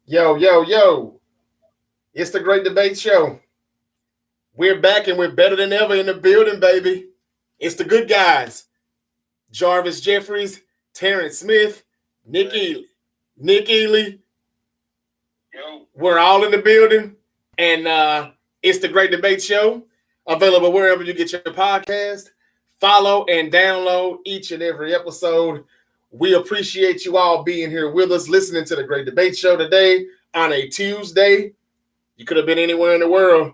Yo, yo, yo. It's the Great Debate Show. We're back and we're better than ever in the building, baby. It's the good guys. Jarvis Jeffries, Terrence Smith, Nick Ely. Nick Ely. Yo. We're all in the building. And it's the Great Debate Show. Available wherever you get your podcast. Follow and download each and every episode. We appreciate you all being here with us, listening to the Great Debate Show today on a Tuesday. You could have been anywhere in the world,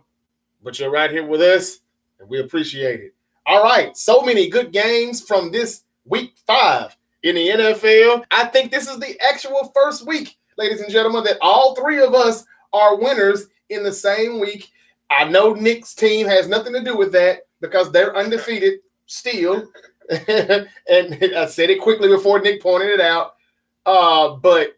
but you're right here with us, and we appreciate it. All right, so many good games from this week 5 in the NFL. I think this is the actual first week, ladies and gentlemen, that all three of us are winners in the same week. I know Nick's team has nothing to do with that because they're undefeated still. And I said it quickly before Nick pointed it out. But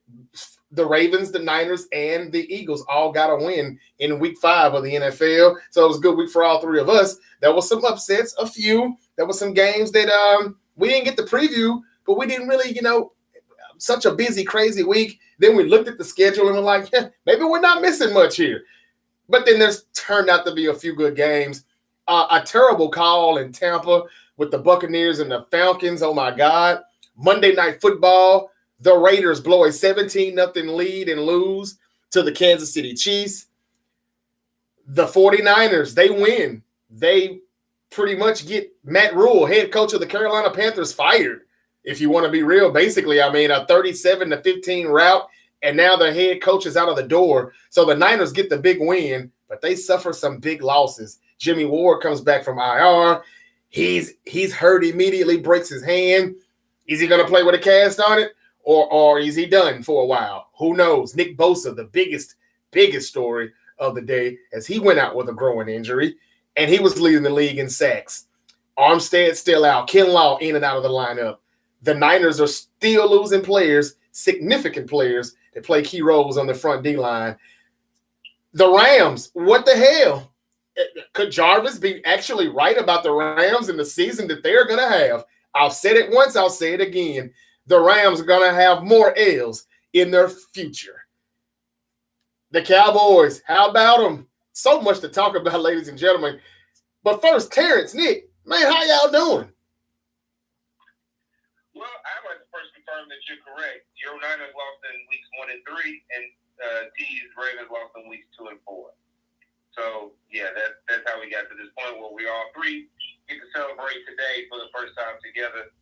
the Ravens, the Niners, and the Eagles all got a win in week 5 of the NFL. So it was a good week for all three of us. There was some upsets, a few. There were some games that we didn't get the preview, but we didn't really, such a busy, crazy week. Then we looked at the schedule and we're like, maybe we're not missing much here. But then there's turned out to be a few good games. A terrible call in Tampa with the Buccaneers and the Falcons. Oh, my God. Monday Night Football. The Raiders blow a 17-0 lead and lose to the Kansas City Chiefs. The 49ers, they win. They pretty much get Matt Rule, head coach of the Carolina Panthers, fired. If you want to be real, basically, a 37-15 rout, and now their head coach is out of the door. So the Niners get the big win, but they suffer some big losses. Jimmy Ward comes back from IR. He's hurt immediately, breaks his hand. Is he going to play with a cast on it? Or is he done for a while? Who knows? Nick Bosa, the biggest story of the day, as he went out with a growing injury, and he was leading the league in sacks. Armstead still out. Kinlaw in and out of the lineup. The Niners are still losing players, significant players, that play key roles on the front D-line. The Rams, what the hell? Could Jarvis be actually right about the Rams in the season that they're going to have? I've said it once, I'll say it again. The Rams are going to have more L's in their future. The Cowboys, how about them? So much to talk about, ladies and gentlemen. But first, Terrence, Nick, man, how y'all doing? Well, I'd like to first confirm that you're correct. Your Niners lost in weeks 1 and 3, and T's Ravens lost in weeks 2 and 4. So, yeah, that's how we got to this point where we all three get to celebrate today for the first time together,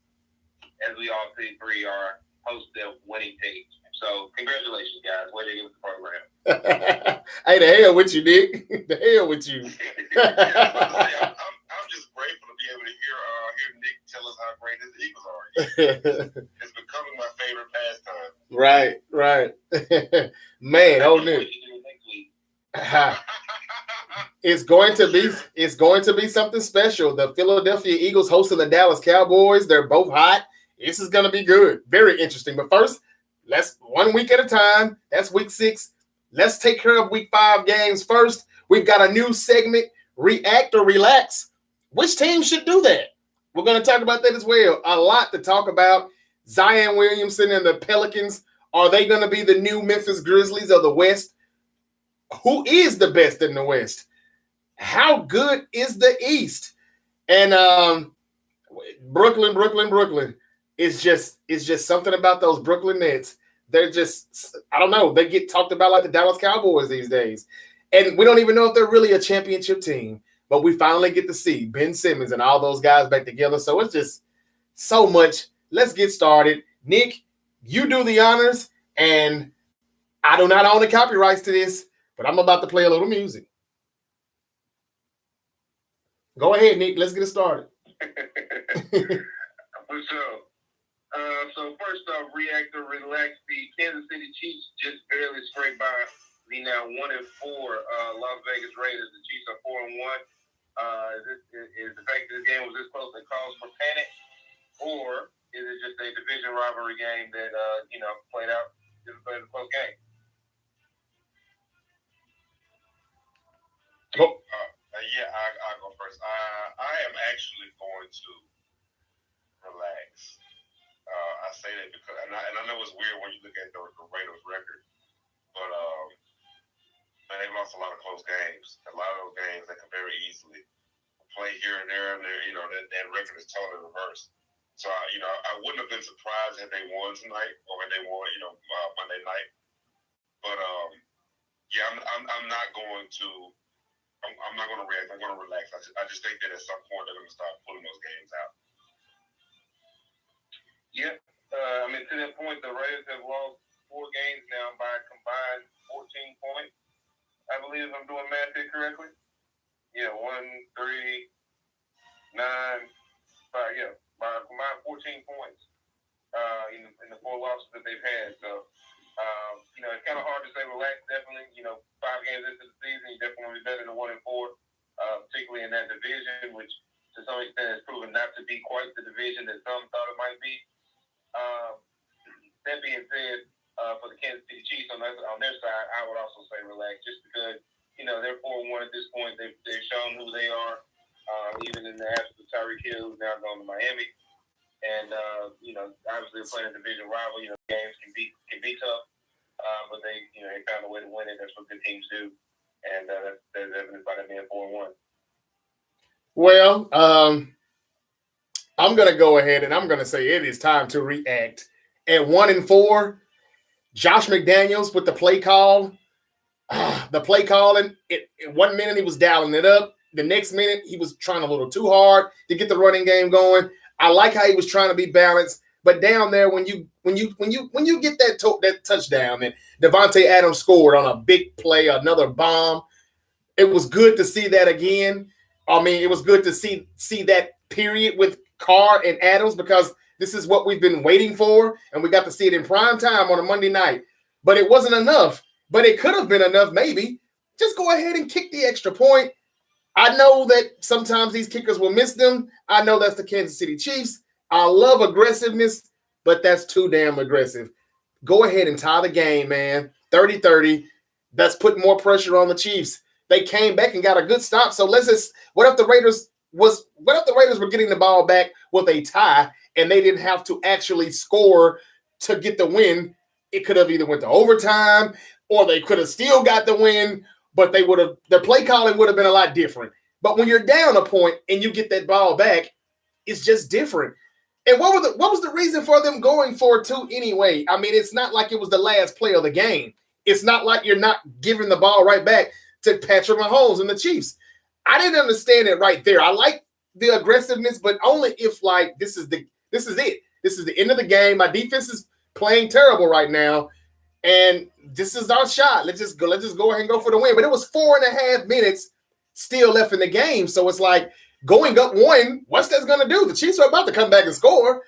as we all three are hosts of winning teams. So, congratulations, guys. Way to get with the program. Hey, the hell with you, Nick. The hell with you. I'm just grateful to be able to hear Nick tell us how great his Eagles are. It's becoming my favorite pastime. Right. Man, oh, Nick. It's going to be something special. The Philadelphia Eagles hosting the Dallas Cowboys. They're both hot. This is going to be good. Very interesting. But first, let's 1 week at a time. That's week 6. Let's take care of week 5 games first. We've got a new segment, React or Relax. Which team should do that? We're going to talk about that as well. A lot to talk about. Zion Williamson and the Pelicans. Are they going to be the new Memphis Grizzlies of the West? Who is the best in the West? How good is the East? And Brooklyn. It's just something about those Brooklyn Nets. They're just, I don't know. They get talked about like the Dallas Cowboys these days. And we don't even know if they're really a championship team. But we finally get to see Ben Simmons and all those guys back together. So it's just so much. Let's get started. Nick, you do the honors. And I do not own the copyrights to this, but I'm about to play a little music. Go ahead, Nick. Let's get it started. So first off, React or Relax. The Kansas City Chiefs just barely scraped by the now 1 and 4 Las Vegas Raiders. The Chiefs are 4 and 1. Is the fact that the game was this close a cause for panic, or is it just a division rivalry game that played out? Just played a close game. I'll go first. I am actually going to relax. I say that because, and I know it's weird when you look at the Raiders record, but man, they lost a lot of close games. A lot of those games they could very easily play here and there, and that record is totally reversed. So I wouldn't have been surprised if they won tonight or if they won Monday night. But yeah, I'm not going to. I'm not going to react. I'm going to relax. I just think that at some point they're going to start pulling those games out. Yeah. I mean, to that point, the Raiders have lost 4 games now by a combined 14 points. I believe if I'm doing math here correctly. Yeah, 1, 3, 9, 5. Yeah, by a combined 14 points in the 4 losses that they've had. So, it's kind of hard to say relax. Definitely, 5 games into the season, you definitely want to be better than 1 and 4, particularly in that division, which to some extent has proven not to be quite the division that some thought it might be. That being said, for the Kansas City Chiefs on their side, I would also say relax, just because they're 4-1 at this point. They've shown who they are, even in the absence of Tyreek Hill, who's now going to Miami. And obviously they're playing a division rival. Games can be tough, but they found a way to win it. That's what good teams do, and that's evidenced by them being 4-1. Well, I'm gonna go ahead and I'm gonna say it is time to react. At 1-4, Josh McDaniels with the play call. The play calling, in 1 minute he was dialing it up. The next minute he was trying a little too hard to get the running game going. I like how he was trying to be balanced, but down there when you get that touchdown and Devontae Adams scored on a big play, another bomb, it was good to see that again. I mean, it was good to see that period with Carr and Adams, because this is what we've been waiting for, and we got to see it in prime time on a Monday night. But it wasn't enough. But it could have been enough, maybe. Just go ahead and kick the extra point. I know that sometimes these kickers will miss them. I know that's the Kansas City Chiefs. I love aggressiveness, but that's too damn aggressive. Go ahead and tie the game, man. 30-30. That's putting more pressure on the Chiefs. They came back and got a good stop. So what if the Raiders were getting the ball back with a tie and they didn't have to actually score to get the win? It could have either went to overtime or they could have still got the win, but their play calling would have been a lot different. But when you're down a point and you get that ball back, it's just different. And what was the reason for them going for it too anyway? I mean, it's not like it was the last play of the game. It's not like you're not giving the ball right back to Patrick Mahomes and the Chiefs. I didn't understand it right there. I like the aggressiveness, but only if this is it. This is the end of the game. My defense is playing terrible right now, and this is our shot. Let's just go ahead and go for the win. But it was 4.5 minutes still left in the game, so it's like going up 1. What's that going to do? The Chiefs are about to come back and score.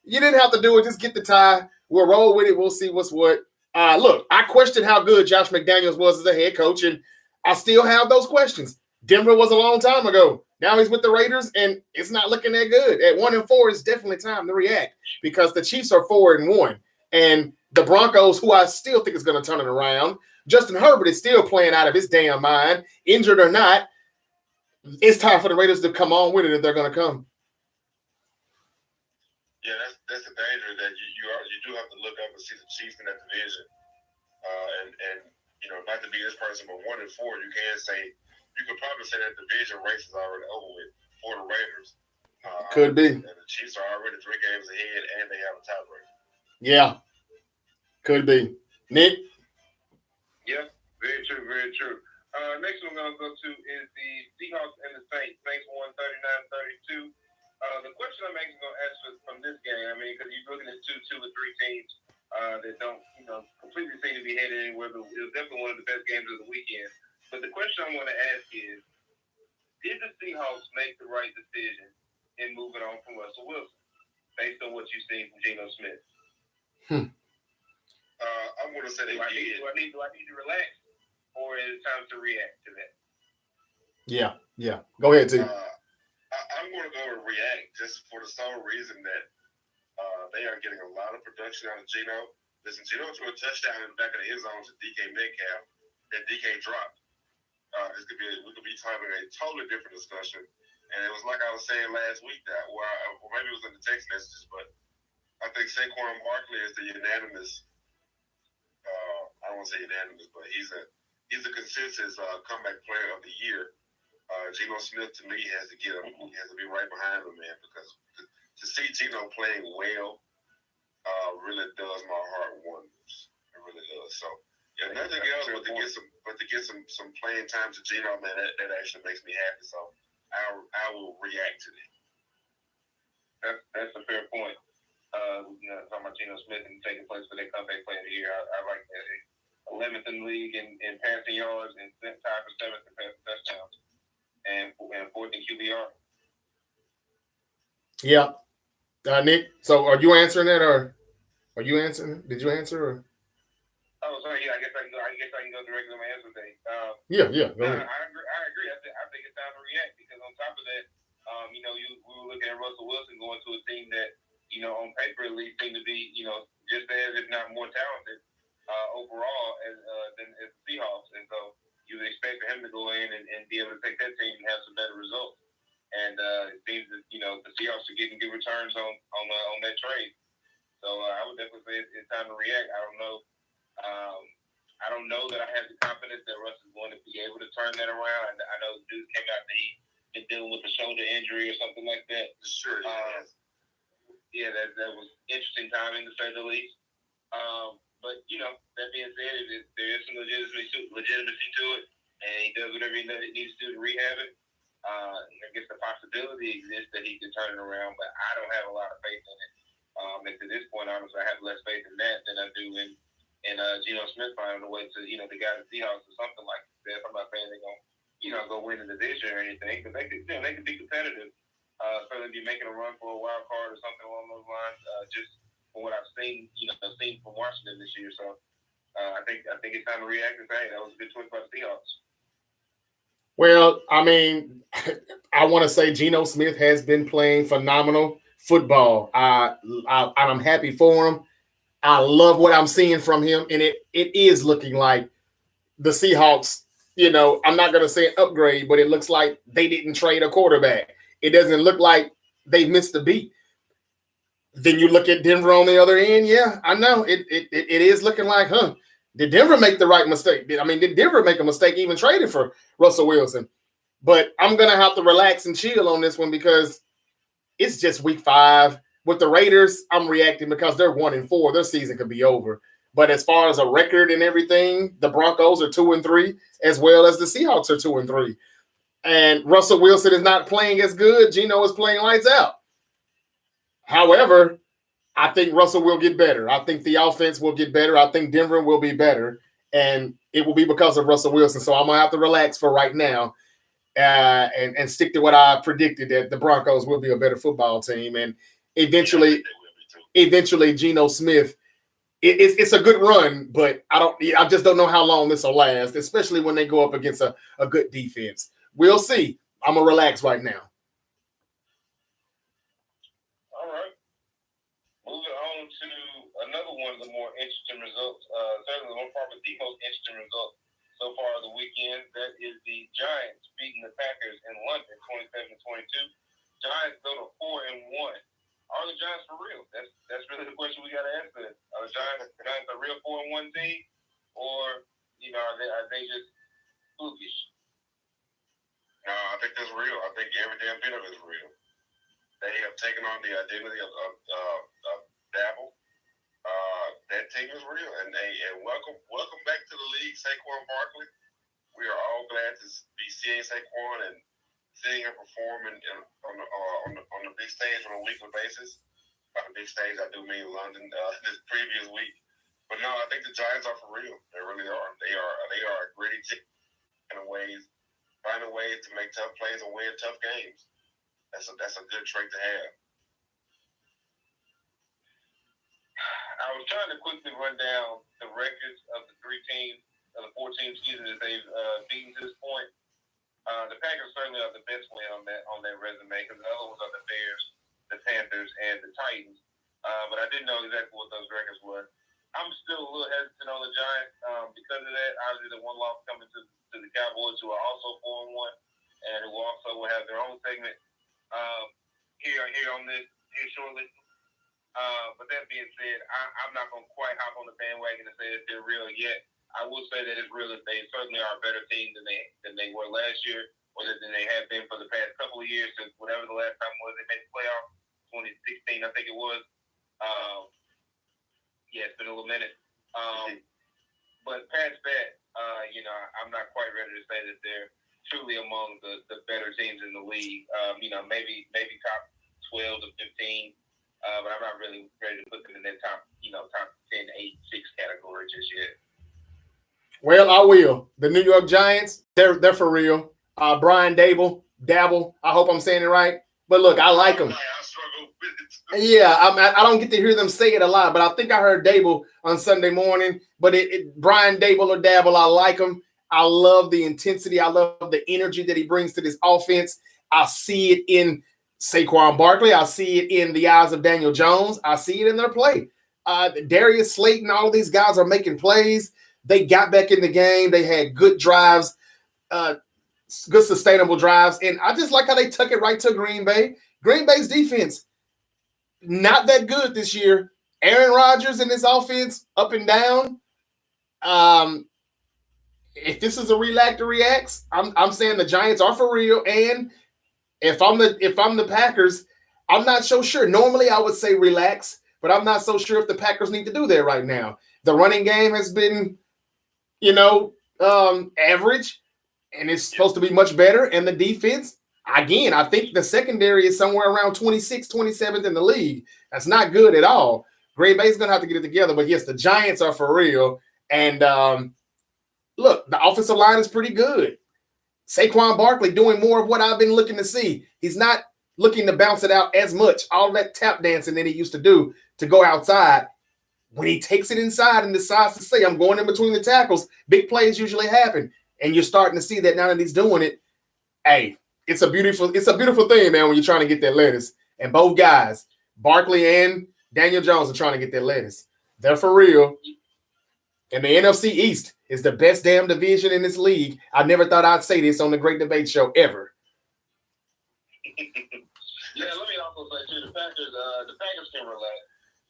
You didn't have to do it. Just get the tie. We'll roll with it. We'll see what's what. Look, I questioned how good Josh McDaniels was as a head coach, and I still have those questions. Denver was a long time ago. Now he's with the Raiders, and it's not looking that good. At 1-4, it's definitely time to react because the Chiefs are 4-1. And the Broncos, who I still think is going to turn it around, Justin Herbert is still playing out of his damn mind, injured or not. It's time for the Raiders to come on with it if they're going to come. Yeah, that's the danger that you do have to look up and see the Chiefs in that division. And not to be this person, but 1-4, you could probably say that division race is already over with for the Raiders. Could be. And the Chiefs are already 3 games ahead, and they have a tiebreaker. Yeah, could be. Nick? Yeah, very true, very true. Next one I'm going to go to is the Seahawks and the Saints. Saints won 39-32. The question I'm actually going to ask from this game, I mean, because you're looking at two or three teams that don't, completely seem to be headed anywhere, but it was definitely one of the best games of the weekend. But the question I want to ask is, did the Seahawks make the right decision in moving on from Russell Wilson, based on what you've seen from Geno Smith? I'm going to say they did. Do I need to relax, or is it time to react to that? Yeah. Go ahead, T. I'm going to go and react just for the sole reason that they are getting a lot of production out of Geno. Listen, Geno threw a touchdown in the back of the end zone to DK Metcalf that DK dropped. We could be having a totally different discussion. And it was like I was saying last week or maybe it was in the text messages, but I think Saquon Barkley is the unanimous I don't want to say unanimous, but he's a consensus comeback player of the year. Geno Smith to me has to be right behind him, man, because to see Geno playing well really does my heart wonders. It really does. So yeah, nothing else but to get some playing time to Geno, man, that actually makes me happy. So I will react to that. That's a fair point. Talking about Geno Smith and taking place for their comeback player of the year. I like that. 11th in the league in passing yards and tied for 7th in passing touchdowns and 4th in QBR. Yeah. Nick, so are you answering that, or are you answering? Did you answer? Or? Oh, sorry. Yeah, I guess I can go directly to my answer today. Yeah. Go ahead. I agree. I think it's time to react because on top of that, we were looking at Russell Wilson going to a team that, on paper at least seemed to be, just as if not more talented overall than the Seahawks, and so you would expect for him to go in and be able to take that team and have some better results. And it seems that the Seahawks are getting good returns on that trade. So I would definitely say it's time to react. I don't know. I don't know that I have the confidence that Russ is going to be able to turn that around. I know the dude came out that he's been dealing with a shoulder injury or something like that. Sure. Yeah, that was interesting timing to say the least. But that being said, there is some legitimacy to it, and he does whatever he needs to do to rehab it. I guess the possibility exists that he can turn it around, but I don't have a lot of faith in it. And to this point, honestly, I have less faith in that than I do in Geno Smith finding a way to, the guy the Seahawks or something like that. I'm not saying they're going to go win the division or anything, but they could be competitive. Certainly be making a run for a wild card or something along those lines. Just from what I've seen, seen from Washington this year. So I think it's time to react and say, hey, that was a good choice by the Seahawks. Well, I mean, I want to say Geno Smith has been playing phenomenal football. I'm happy for him. I love what I'm seeing from him, and it is looking like the Seahawks, I'm not going to say an upgrade, but it looks like they didn't trade a quarterback. It doesn't look like they missed a beat. Then you look at Denver on the other end. Yeah, I know. It is looking like, did Denver make the right mistake? Did Denver make a mistake even trading for Russell Wilson? But I'm going to have to relax and chill on this one because it's just week 5. With the Raiders, I'm reacting because they're 1-4. Their season could be over. But as far as a record and everything, the Broncos are 2-3, as well as the Seahawks are 2-3. And Russell Wilson is not playing as good. Geno is playing lights out. However, I think Russell will get better. I think the offense will get better. I think Denver will be better. And it will be because of Russell Wilson. So I'm going to have to relax for right now and stick to what I predicted, that the Broncos will be a better football team. And eventually Geno Smith, it's a good run, but I just don't know how long this will last, especially when they go up against a good defense. We'll see. I'm going to relax right now. All right. Moving on to another one of the more interesting results, certainly one probably the most interesting result so far of the weekend. That is the Giants beating the Packers in London 27-22. Giants go to 4-1. Are the Giants for real? That's really the question we got to answer. Are the Giants a real 4-1 team, or are they just flukish? No, I think that's real. I think every damn bit of it is real. They have taken on the identity of Dabble. That team is real, and welcome back to the league, Saquon Barkley. We are all glad to be seeing Saquon and seeing him perform on the big stage on a weekly basis. By the big stage, I do mean London this previous week. But no, I think the Giants are for real. They really are. They are a gritty team finding ways to make tough plays and win tough games. That's a good trait to have. I was trying to quickly run down the records of the 4 teams, that they've beaten to this point. The Packers certainly are the best win on that resume, because the other ones are the Bears, the Panthers, and the Titans. But I didn't know exactly what those records were. I'm still a little hesitant on the Giants because of that. Obviously, the one loss coming to the Cowboys, who are also 4-1, and who also will have their own segment here shortly. But that being said, I'm not going to quite hop on the bandwagon and say that they're real yet. I will say that it's real. They certainly are a better team than they were last year, or than they have been for the past couple of years since whatever the last time was they made the playoffs, 2016, I think it was. Yeah, it's been a little minute. But past that, I'm not quite ready to say that they're truly among the better teams in the league. Maybe top 12 to 15, but I'm not really ready to put them in that top 10, 8, 6 category just yet. Well, I will. The New York Giants, they're for real. Brian Dabble. I hope I'm saying it right. But look, I like him. Yeah, I don't get to hear them say it a lot, but I think I heard Dable on Sunday morning. But Brian Dable or Dabble, I like him. I love the intensity. I love the energy that he brings to this offense. I see it in Saquon Barkley. I see it in the eyes of Daniel Jones. I see it in their play. Darius Slayton, all of these guys are making plays. They got back in the game. They had good drives, good sustainable drives. And I just like how they took it right to Green Bay. Green Bay's defense, not that good this year. Aaron Rodgers and his offense up and down. If this is a react to reacts, I'm saying the Giants are for real. And if I'm the Packers, I'm not so sure. Normally I would say relax, but I'm not so sure if the Packers need to do that right now. The running game has been, average, and it's supposed to be much better. And the defense, again, I think the secondary is somewhere around 26th, 27th in the league. That's not good at all. Green Bay's going to have to get it together. But, yes, the Giants are for real. And, look, the offensive line is pretty good. Saquon Barkley doing more of what I've been looking to see. He's not looking to bounce it out as much, all that tap dancing that he used to do to go outside. When he takes it inside and decides to say, I'm going in between the tackles, big plays usually happen. And you're starting to see that now that he's doing it. Hey, it's a beautiful thing, man, when you're trying to get that lettuce. And both guys, Barkley and Daniel Jones, are trying to get that lettuce. They're for real. And the NFC East is the best damn division in this league. I never thought I'd say this on the Great Debate Show ever. Yeah, let me also say, too, the Packers can relax.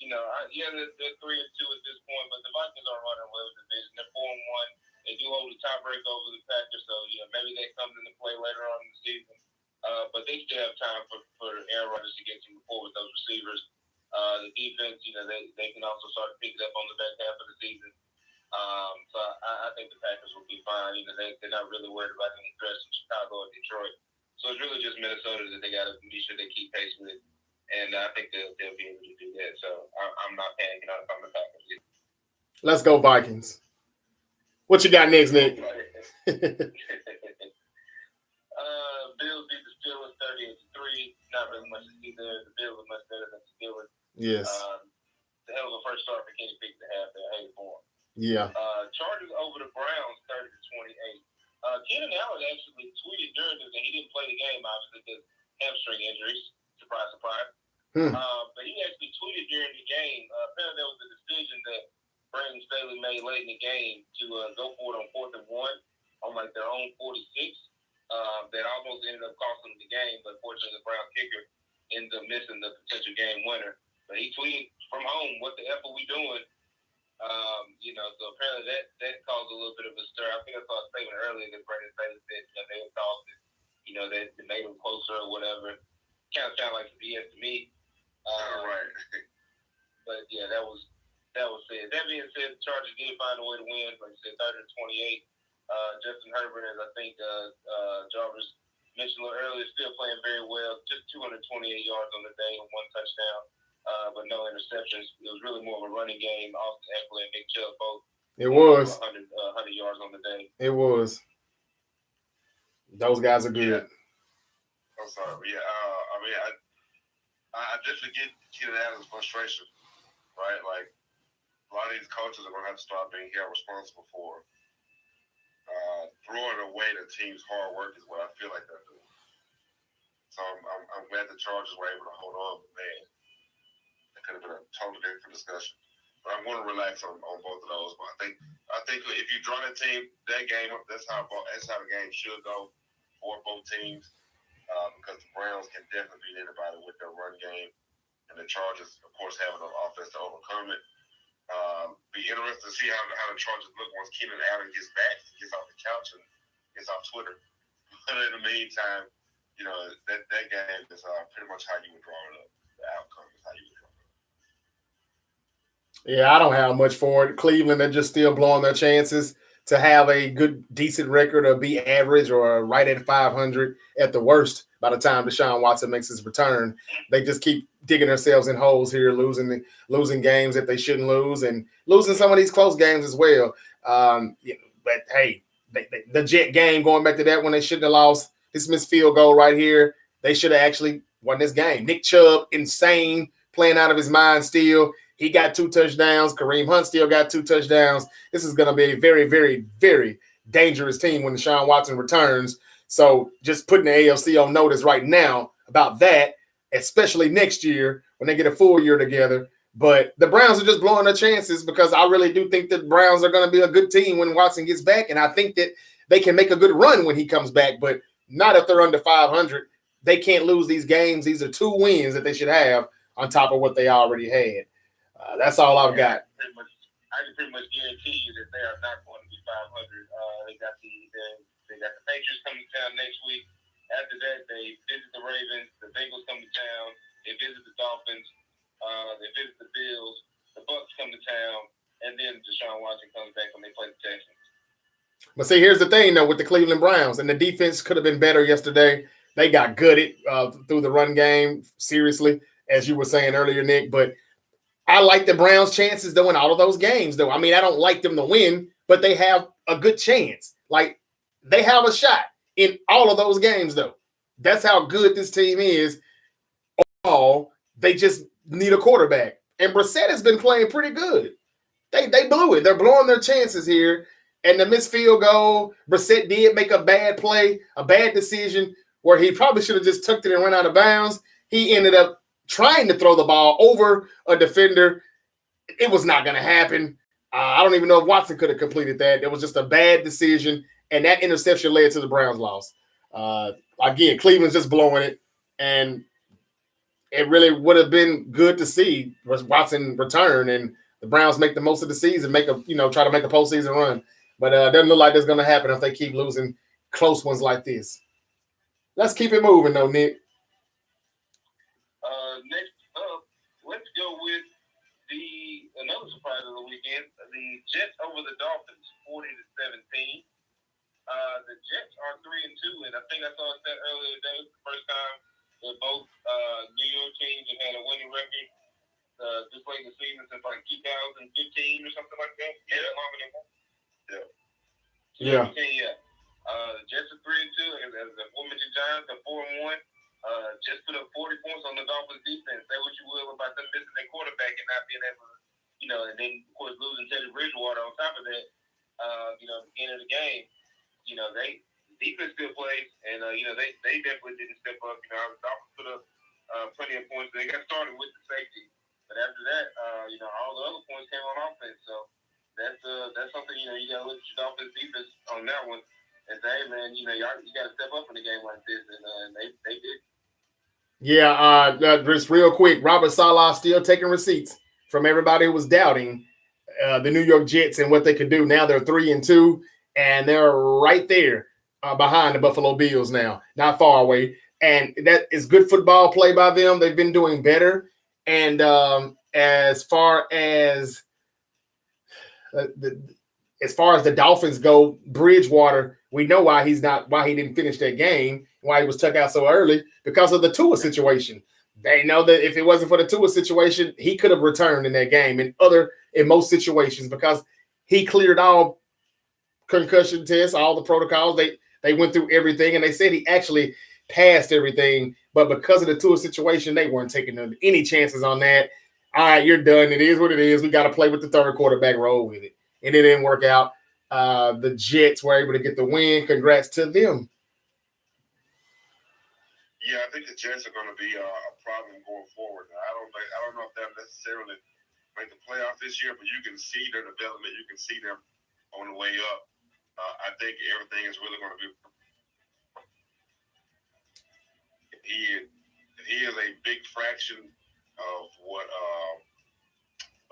They're 3-2 at this point, but the Vikings are running well with the division. They're 4-1. They do hold a tiebreak over the Packers, so maybe that comes into play later on in the season. But they still have time for Aaron Rodgers to get some rapport with those receivers. The defense, they can also start to pick it up on the back half of the season. So I think the Packers will be fine. They're not really worried about any threats from Chicago or Detroit. So it's really just Minnesota that they got to be sure they keep pace with. And I think they'll be able to do that. So I'm not panicking on if I'm the Packers. Let's go Vikings. What you got next, Nick? Bills beat the Steelers 38-3. Not really much to see there. The Bills are much better than the Steelers. Yes. The hell of a first start for Kenny Pickett to have there. I hate for him. Yeah. Chargers over the Browns 30-28. Keenan Allen actually tweeted during this, and he didn't play the game, obviously, because hamstring injuries. Surprise, surprise. But he actually tweeted during the game. Apparently, there was a decision that Brandon Staley made late in the game to go for it on 4th and 1 on their own 46. That almost ended up costing them the game, but fortunately, the Brown kicker ended up missing the potential game winner. But he tweeted from home, "What the F are we doing?" So apparently that caused a little bit of a stir. I think I saw a statement earlier that Brandon Staley said they had thought that, that made them closer or whatever. Kind of sound like BS to me. Right. But yeah, that was said. That being said, the Chargers did find a way to win. Like I said, 30-28. Justin Herbert, as I think Jarvis mentioned a little earlier, still playing very well. Just 228 yards on the day and 1 touchdown, but no interceptions. It was really more of a running game. Austin Eckler and Nick Chubb both. It was 100 yards on the day. It was. Those guys are good. Yeah. I'm sorry. Yeah. I definitely get Keenan Allen's frustration, right? Like, a lot of these coaches are going to have to start being held responsible for throwing away the team's hard work is what I feel like they're doing. So I'm glad the Chargers were able to hold on, but man, it could have been a totally different discussion. But I'm going to relax on both of those. But I think if you draw that team, that game, that's how the game should go for both teams. Because the Browns can definitely beat anybody with their run game, and the Chargers, of course, have enough offense to overcome it. But be interested to see how the Chargers look once Keenan Allen gets back, gets off the couch, and gets off Twitter. But in the meantime, that game is pretty much how you would draw it up. The outcome is how you would draw it up. Yeah, I don't have much for it. Cleveland, they're just still blowing their chances to have a good, decent record or be average or right at 500 at the worst by the time Deshaun Watson makes his return. They just keep digging themselves in holes here, losing games that they shouldn't lose and losing some of these close games as well. But, hey, the Jet game, going back to that when they shouldn't have lost, this missed field goal right here, they should have actually won this game. Nick Chubb, insane, playing out of his mind still. He got 2 touchdowns. Kareem Hunt still got 2 touchdowns. This is going to be a very, very, very dangerous team when Deshaun Watson returns. So just putting the AFC on notice right now about that, especially next year when they get a full year together. But the Browns are just blowing their chances because I really do think that the Browns are going to be a good team when Watson gets back. And I think that they can make a good run when he comes back, but not if they're under 500. They can't lose these games. These are 2 wins that they should have on top of what they already had. That's all I've got. I can pretty much guarantee you that they are not going to be 500. They got the Patriots coming to town next week. After that, they visit the Ravens. The Bengals come to town. They visit the Dolphins. They visit the Bills. The Bucs come to town, and then Deshaun Watson comes back when they play the Texans. But see, here's the thing though with the Cleveland Browns, and the defense could have been better yesterday. They got gutted through the run game, seriously, as you were saying earlier, Nick. But I like the Browns' chances, though, in all of those games, though. I mean, I don't like them to win, but they have a good chance. Like, they have a shot in all of those games, though. That's how good this team is. Overall, they just need a quarterback. And Brissett has been playing pretty good. They blew it. They're blowing their chances here. And the missed field goal, Brissett did make a bad play, a bad decision, where he probably should have just tucked it and run out of bounds. He ended up trying to throw the ball over a defender. It was not going to happen. I don't even know if Watson could have completed that. It was just a bad decision, and that interception led to the Browns' loss. Again, Cleveland's just blowing it, and it really would have been good to see Watson return and the Browns make the most of the season, try to make a postseason run. But it doesn't look like that's going to happen if they keep losing close ones like this. Let's keep it moving, though, Nick. Next up, let's go with another surprise of the weekend. The Jets over the Dolphins, 40-17. The Jets are 3-2, and I think I saw a stat earlier today. The first time that both New York teams have had a winning record this late in the season since like 2015 or something like that. Yeah. The Jets are 3-2, and as the women's Giants are 4-1. Just put up 40 points on the Dolphins defense. Say what you will about them missing their quarterback and not being able to, and then of course losing Teddy Bridgewater on top of that. At the beginning of the game, they defense still plays, and they definitely didn't step up. The Dolphins put up plenty of points. They got started with the safety, but after that, all the other points came on offense. So that's something you got to look at your Dolphins defense on that one and say, hey man, you got to step up in a game like this, and they did. Yeah, just real quick, Robert Saleh still taking receipts from everybody who was doubting the New York Jets and what they could do. Now they're 3-2, and they're right there behind the Buffalo Bills now, not far away. And that is good football play by them. They've been doing better. And as far as the Dolphins go, Bridgewater, we know why he didn't finish that game, why he was took out so early, because of the Tua situation. They know that if it wasn't for the Tua situation, he could have returned in that game in most situations, because he cleared all concussion tests, all the protocols. They went through everything, and they said he actually passed everything. But because of the Tua situation, they weren't taking any chances on that. All right, you're done. It is what it is. We got to play with the third quarterback, roll with it. And it didn't work out. The Jets were able to get the win. Congrats to them. Yeah, I think the Jets are going to be a problem going forward. I don't know if they'll necessarily make the playoff this year, but you can see their development. You can see them on the way up. I think everything is really going to be. He is a big fraction of what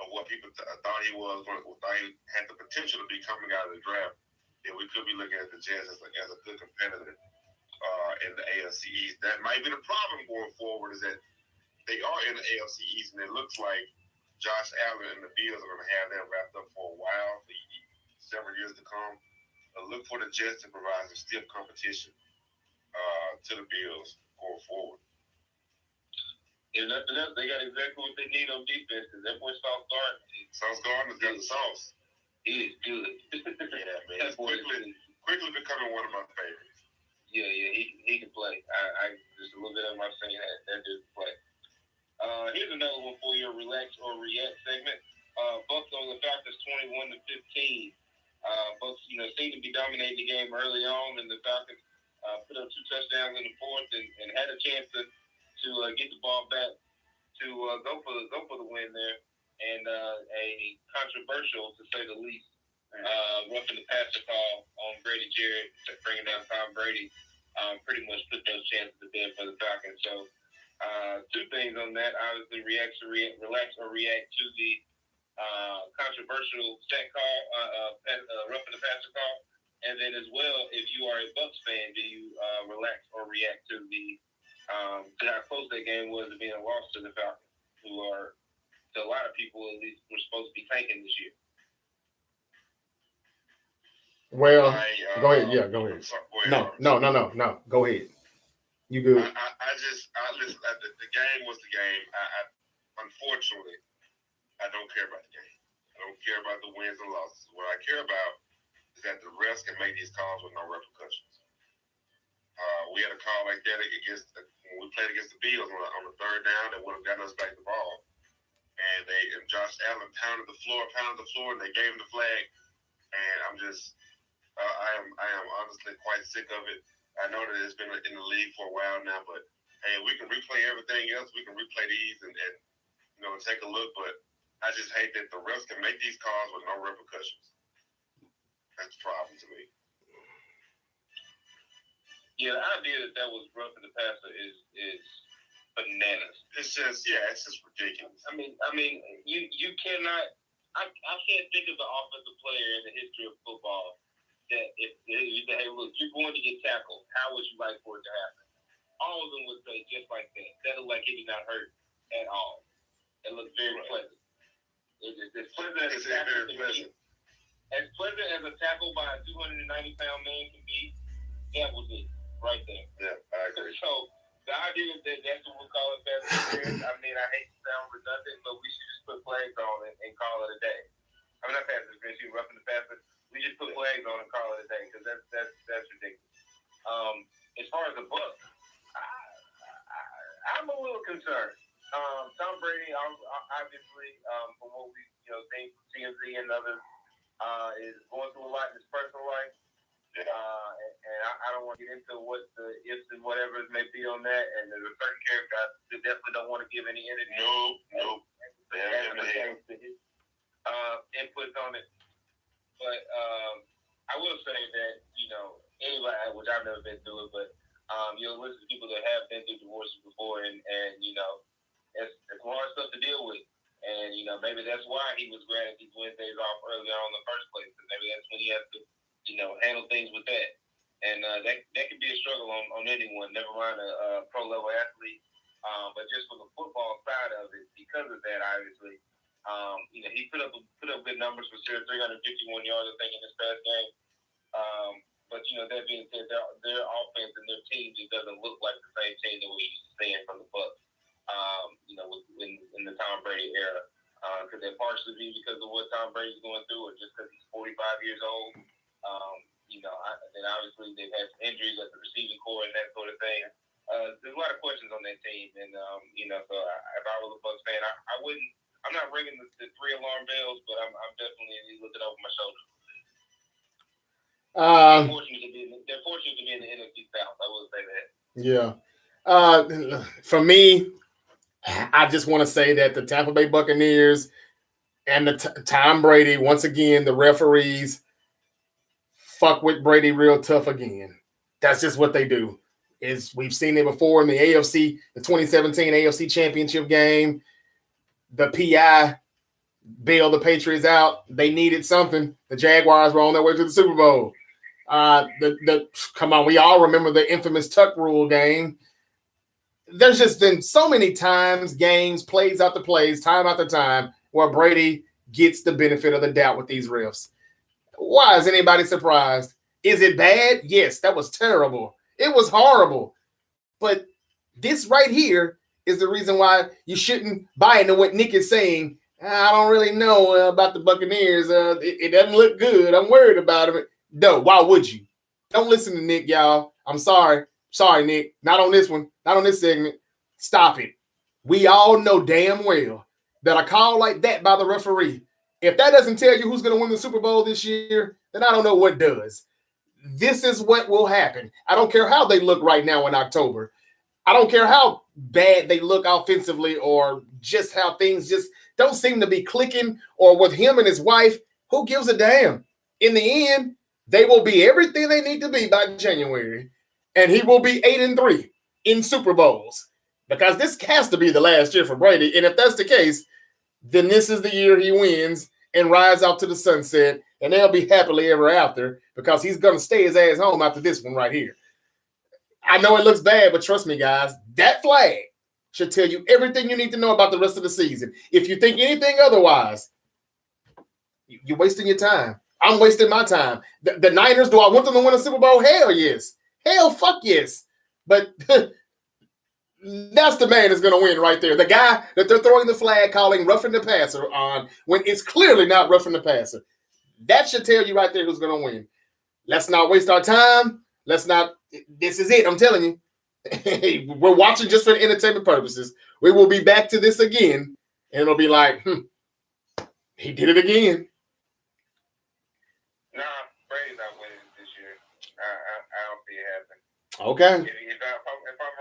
of what people thought he was, thought he had the potential to be coming out of the draft, then we could be looking at the Jets as a good competitor in the AFC East. That might be the problem going forward, is that they are in the AFC East, and it looks like Josh Allen and the Bills are going to have that wrapped up for a while, for several years to come. But look for the Jets to provide some stiff competition to the Bills going forward. If nothing else, they got exactly what they need on defense. Because that boy Sauce Gardner. Sauce Gardner's got the sauce. He is good. Yeah, man. He's quickly becoming one of my favorites. Yeah, he can play. I just a little bit of my saying that dude can play. Here's another one for your relax or react segment. Bucks on the Falcons 21-15. Bucks, seemed to be dominating the game early on, and the Falcons put up 2 touchdowns in the fourth and had a chance to get the ball back to go for the win there. And a controversial, to say the least, roughing the passer call on Grady Jarrett, bringing down Tom Brady, pretty much put those chances to bed for the Falcons. So 2 things on that. Obviously, relax or react to the controversial sack call, roughing the passer call. And then as well, if you are a Bucs fan, do you relax or react to to how close that game was to being a loss to the Falcons, who are, to a lot of people at least, were supposed to be tanking this year? Well, go ahead. Yeah, go ahead. No. Go ahead. You good? I listen. The game was the game. Unfortunately, I don't care about the game. I don't care about the wins and losses. What I care about is that the refs can make these calls with no repercussions. We had a call like that when we played against the Bills on the 3rd down that would have gotten us back the ball. And Josh Allen pounded the floor, and they gave him the flag. And I'm just, I am honestly quite sick of it. I know that it's been in the league for a while now, but hey, we can replay everything else. We can replay these and take a look. But I just hate that the refs can make these calls with no repercussions. That's the problem to me. Yeah, the idea that was roughing the passer is bananas. It's just ridiculous. I mean, you cannot. I can't think of the offensive player in the history of football that if you say, hey, look, you're going to get tackled. How would you like for it to happen? All of them would say just like that. That looked like he did not hurt at all. It looked very pleasant. It's pleasant as a tackle can be. As pleasant as a tackle by a 290-pound man can be, that was it right there. Yeah, I agree. So the idea that that's what we'll call it pass interference, I mean, I hate to sound redundant, but we should just put flags on it and call it a day. I mean, not pass interference, you roughing the passer. We just put flags on and call it a day because that's ridiculous. As far as the Bucs, I'm a little concerned. Tom Brady, obviously, from what we think from TMZ and others, is going through a lot in his personal life. And I don't want to get into what the ifs and whatever's may be on that. And there's a certain character I definitely don't want to give any interview. No. Inputs on it. But I will say that, anybody, which I've never been through it, but you'll listen to people that have been through divorces before, and it's hard stuff to deal with. And, maybe that's why he was granted these Wednesdays off early on in the first place. And maybe that's when he has to handle things with that. And that can be a struggle on anyone, never mind a pro-level athlete. But just from the football side of it, because of that, obviously, he put up good numbers for sure, 351 yards, I think, in this past game. But, that being said, their offense and their team just doesn't look like the same team that we're used to seeing from the Bucs, in the Tom Brady era. Could that partially be because of what Tom Brady's going through, or just because he's 45 years old? Then obviously they've had injuries at the receiving core and that sort of thing. There's a lot of questions on that team, and so if I was a Bucs fan, I wouldn't. I'm not ringing the 3 alarm bells, but I'm definitely looking over my shoulder. They're fortunate to be in the NFC South. I will say that. Yeah. For me, I just want to say that the Tampa Bay Buccaneers and the Tom Brady, once again, the referees fuck with Brady real tough again. That's just what they do. We've seen it before in the AFC, the 2017 AFC Championship game. The PI bail the Patriots out. They needed something. The Jaguars were on their way to the Super Bowl. Come on, we all remember the infamous Tuck Rule game. There's just been so many times, games, plays after plays, time after time, where Brady gets the benefit of the doubt with these refs. Why is anybody surprised? Is it bad? Yes, that was terrible. It was horrible. But this right here is the reason why you shouldn't buy into what Nick is saying. I don't really know about the Buccaneers. It doesn't look good. I'm worried about it. No, why would you? Don't listen to Nick, y'all. I'm sorry. Sorry, Nick. Not on this one. Not on this segment. Stop it. We all know damn well that a call like that by the referee, if that doesn't tell you who's going to win the Super Bowl this year, then I don't know what does. This is what will happen. I don't care how they look right now in October. I don't care how bad they look offensively or just how things just don't seem to be clicking, or with him and his wife. Who gives a damn? In the end, they will be everything they need to be by January, and he will be 8-3 in Super Bowls, because this has to be the last year for Brady. And if that's the case, then this is the year he wins and rides out to the sunset, and they'll be happily ever after, because he's going to stay his ass home after this one right here. I know it looks bad, but trust me, guys, that flag should tell you everything you need to know about the rest of the season. If you think anything otherwise, you're wasting your time. I'm wasting my time. The Niners, do I want them to win a Super Bowl? Hell yes. Hell fuck yes. But that's the man that's going to win right there. The guy that they're throwing the flag calling roughing the passer on when it's clearly not roughing the passer. That should tell you right there who's going to win. Let's not waste our time. Let's not. This is it. I'm telling you. We're watching just for entertainment purposes. We will be back to this again, and it'll be like, he did it again. Nah, Brady's not winning this year. I don't see it happening. Okay. If I'm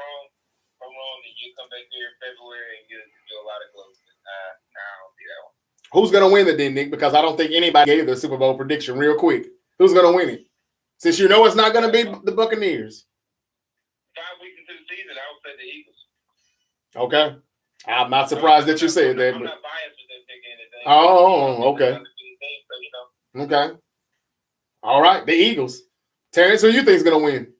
wrong, then you come back here in February and you do a lot of closing. I don't see that one. Who's going to win it then, Nick? Because I don't think anybody gave the Super Bowl prediction real quick. Who's going to win it? Since you know it's not going to be the Buccaneers. 5 weeks into the season, I would say the Eagles. Okay. I'm not surprised that you said that. I'm not biased with them picking anything. Oh, okay. Okay. All right. The Eagles. Terrence, who you think is going to win?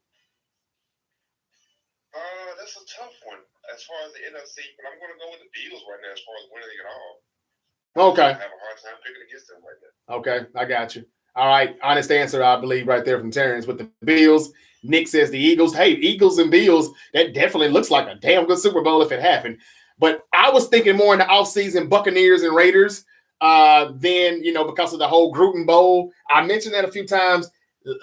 That's a tough one as far as the NFC, but I'm going to go with the Eagles right now as far as winning it all. Okay. I have a hard time picking against them right now. Okay. I got you. All right. Honest answer, I believe, right there from Terrence with the Bills. Nick says the Eagles. Hey, Eagles and Bills, that definitely looks like a damn good Super Bowl if it happened. But I was thinking more in the offseason Buccaneers and Raiders than, because of the whole Gruden Bowl. I mentioned that a few times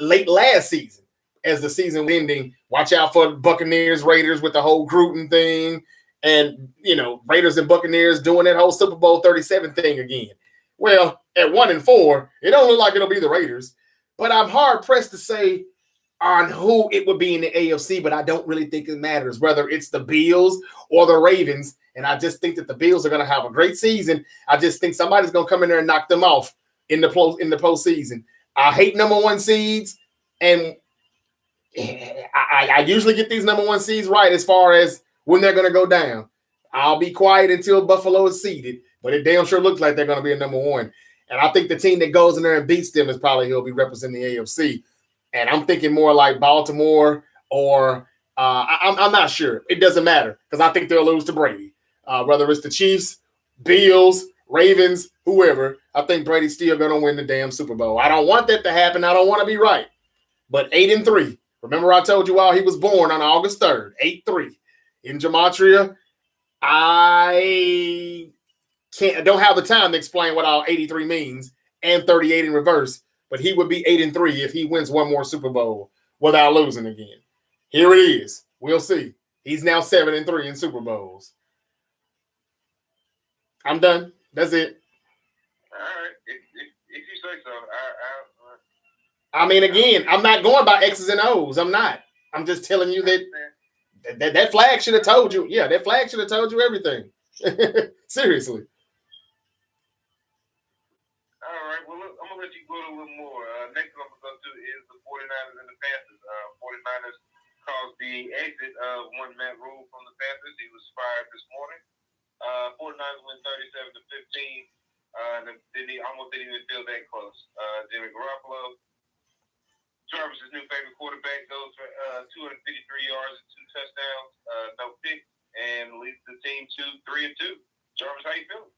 late last season as the season was ending. Watch out for Buccaneers, Raiders with the whole Gruden thing. And, Raiders and Buccaneers doing that whole Super Bowl 37 thing again. Well, at 1-4, it don't look like it'll be the Raiders. But I'm hard-pressed to say on who it would be in the AFC, but I don't really think it matters, whether it's the Bills or the Ravens. And I just think that the Bills are going to have a great season. I just think somebody's going to come in there and knock them off in the postseason. I hate number one seeds, and I usually get these number one seeds right as far as when they're going to go down. I'll be quiet until Buffalo is seeded, but it damn sure looks like they're going to be a number one. And I think the team that goes in there and beats them is probably who'll be representing the AFC. And I'm thinking more like Baltimore or I'm not sure. It doesn't matter because I think they'll lose to Brady. Whether it's the Chiefs, Bills, Ravens, whoever, I think Brady's still going to win the damn Super Bowl. I don't want that to happen. I don't want to be right. But 8-3. Remember I told you all he was born on August 3rd, 8-3 in Gematria. I don't have the time to explain what all 83 means and 38 in reverse, but he would be 8-3 if he wins one more Super Bowl without losing again. Here it is. We'll see. He's now 7-3 in Super Bowls. I'm done. That's it. All right. If you say so, I mean, again, I'm not going by X's and O's. I'm not. I'm just telling you that flag should have told you. Yeah, that flag should have told you everything. Seriously. All right. Well, look, I'm going to let you go a little more. Next one I'm going to go to is the 49ers and the Panthers. 49ers caused the exit of one Matt Rule from the Panthers. He was fired this morning. 49ers win 37-15. Almost didn't even feel that close. Jimmy Garoppolo, Jarvis's new favorite quarterback, goes for 253 yards and 2 touchdowns, no picks, and leads the team to 3-2. Jarvis, how you feeling?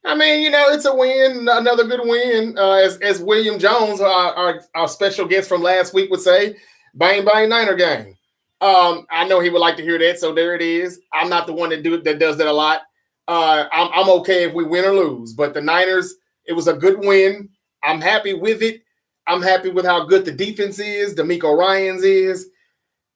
I mean, it's a win, another good win. As William Jones, our special guest from last week, would say, bang, bang, Niner gang. I know he would like to hear that, so there it is. I'm not the one that does that a lot. I'm okay if we win or lose, but the Niners, it was a good win. I'm happy with it. I'm happy with how good the defense is, DeMeco Ryans is.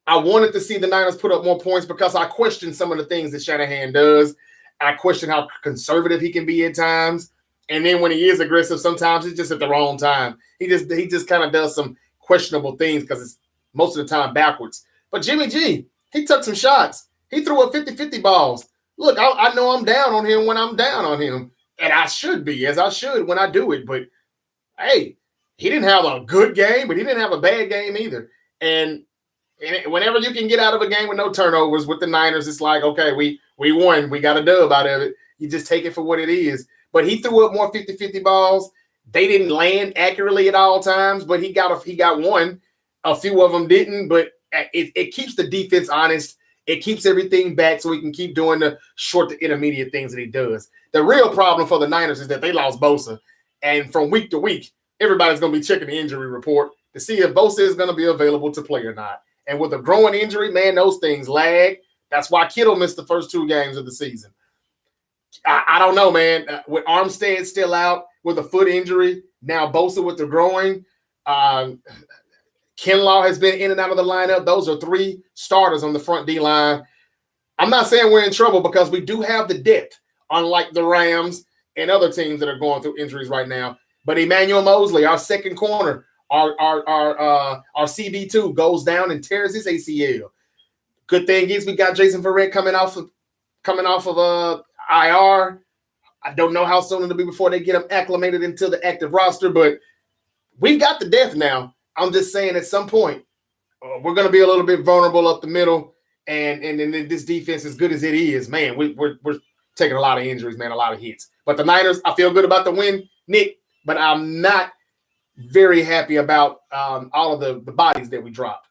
I wanted to see the Niners put up more points because I question some of the things that Shanahan does. I question how conservative he can be at times. And then when he is aggressive, sometimes it's just at the wrong time. He just kind of does some questionable things because it's most of the time backwards. But Jimmy G, he took some shots. He threw up 50-50 balls. Look, I know I'm down on him when I'm down on him. And I should be, as I should when I do it. But, hey, he didn't have a good game, but he didn't have a bad game either. And whenever you can get out of a game with no turnovers with the Niners, it's like, okay, we won. We got a dub out of it. You just take it for what it is. But he threw up more 50-50 balls. They didn't land accurately at all times, but he got one. A few of them didn't, but it keeps the defense honest. It keeps everything back so he can keep doing the short to intermediate things that he does. The real problem for the Niners is that they lost Bosa. And from week to week, everybody's going to be checking the injury report to see if Bosa is going to be available to play or not. And with a growing injury, man, those things lag. That's why Kittle missed the first 2 games of the season. I don't know, man. With Armstead still out with a foot injury, now Bosa with the groin, Kinlaw has been in and out of the lineup. Those are 3 starters on the front D line. I'm not saying we're in trouble because we do have the depth, unlike the Rams and other teams that are going through injuries right now. But Emmanuel Mosley, our second corner, our CB2 goes down and tears his ACL. Good thing is we got Jason Verrett coming off of IR. I don't know how soon it'll be before they get him acclimated into the active roster, but we've got the depth now. I'm just saying at some point we're going to be a little bit vulnerable up the middle, and this defense, as good as it is, man, we're taking a lot of injuries, man, a lot of hits. But the Niners, I feel good about the win, Nick, but I'm not very happy about all of the bodies that we dropped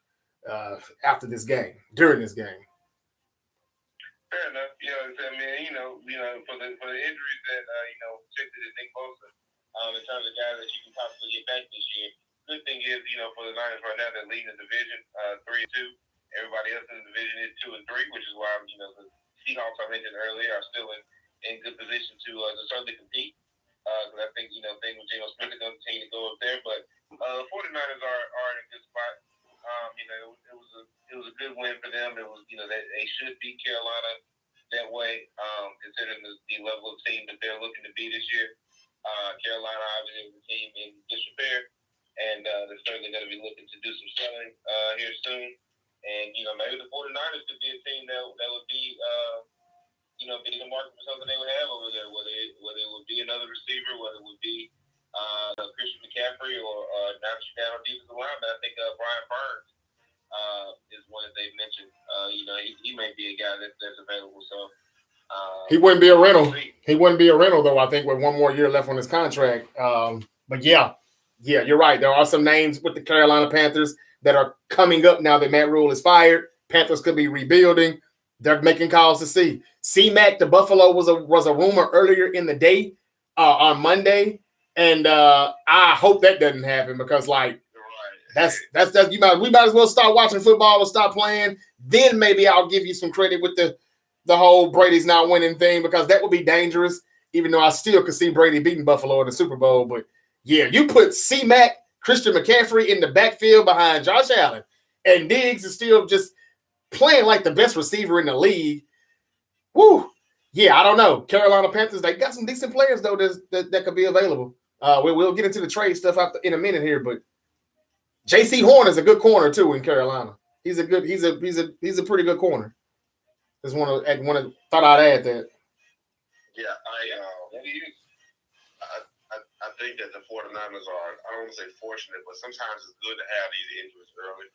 after this game, during this game. Fair enough. I mean, for the injuries that particularly Nick Bosa, in terms of guys that you can possibly get back this year. Good thing is, for the Niners right now, they're leading the division 3-2. Everybody else in the division is 2-3, which is why the Seahawks I mentioned earlier are still in good position to certainly compete. Because I think things with Geno Smith are going to continue to go up there, but the 49ers are in a good spot. It was a good win for them. It was that they should beat Carolina that way, considering the level of team that they're looking to be this year. Carolina obviously is a team in disrepair, and they're certainly going to be looking to do some selling here soon. And maybe the 49ers could be a team that would be be the market for something they would have over there, whether it would be another receiver, whether it would be Christian McCaffrey or now that you're down on defensive line. But I think Brian Burns is one that they've mentioned. He may be a guy that's available. So he wouldn't be a rental. He wouldn't be a rental though. I think with 1 more year left on his contract. But yeah, you're right. There are some names with the Carolina Panthers that are coming up now that Matt Rule is fired. Panthers could be rebuilding. They're making calls to see. C-Mac to Buffalo was a rumor earlier in the day on Monday, and I hope that doesn't happen because that's we might as well start watching football or stop playing. Then maybe I'll give you some credit with the whole Brady's not winning thing because that would be dangerous. Even though I still could see Brady beating Buffalo in the Super Bowl, but yeah, you put C-Mac, Christian McCaffrey in the backfield behind Josh Allen, and Diggs is still just playing like the best receiver in the league. Woo! Yeah, I don't know. Carolina Panthers, they got some decent players though that could be available. We'll get into the trade stuff in a minute here, but J.C. Horn is a good corner too in Carolina. He's a pretty good corner. Just thought I'd add that. Yeah, I think that the 49ers are, I don't want to say fortunate, but sometimes it's good to have these injuries early,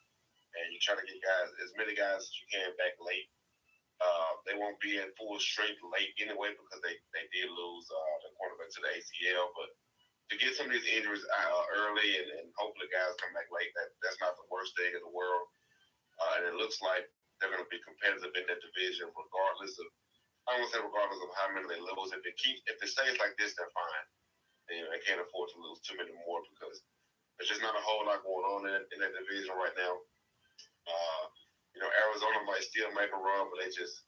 and you try to get as many guys as you can back late. They won't be in full strength late anyway because they did lose the quarterback to the ACL. But to get some of these injuries early and hopefully guys come back late, that's not the worst thing in the world. And it looks like they're going to be competitive in that division regardless of, I don't want to say regardless of how many they lose. If it stays like this, they're fine. And they can't afford to lose too many more because there's just not a whole lot going on in that division right now. Arizona might still make a run, but they just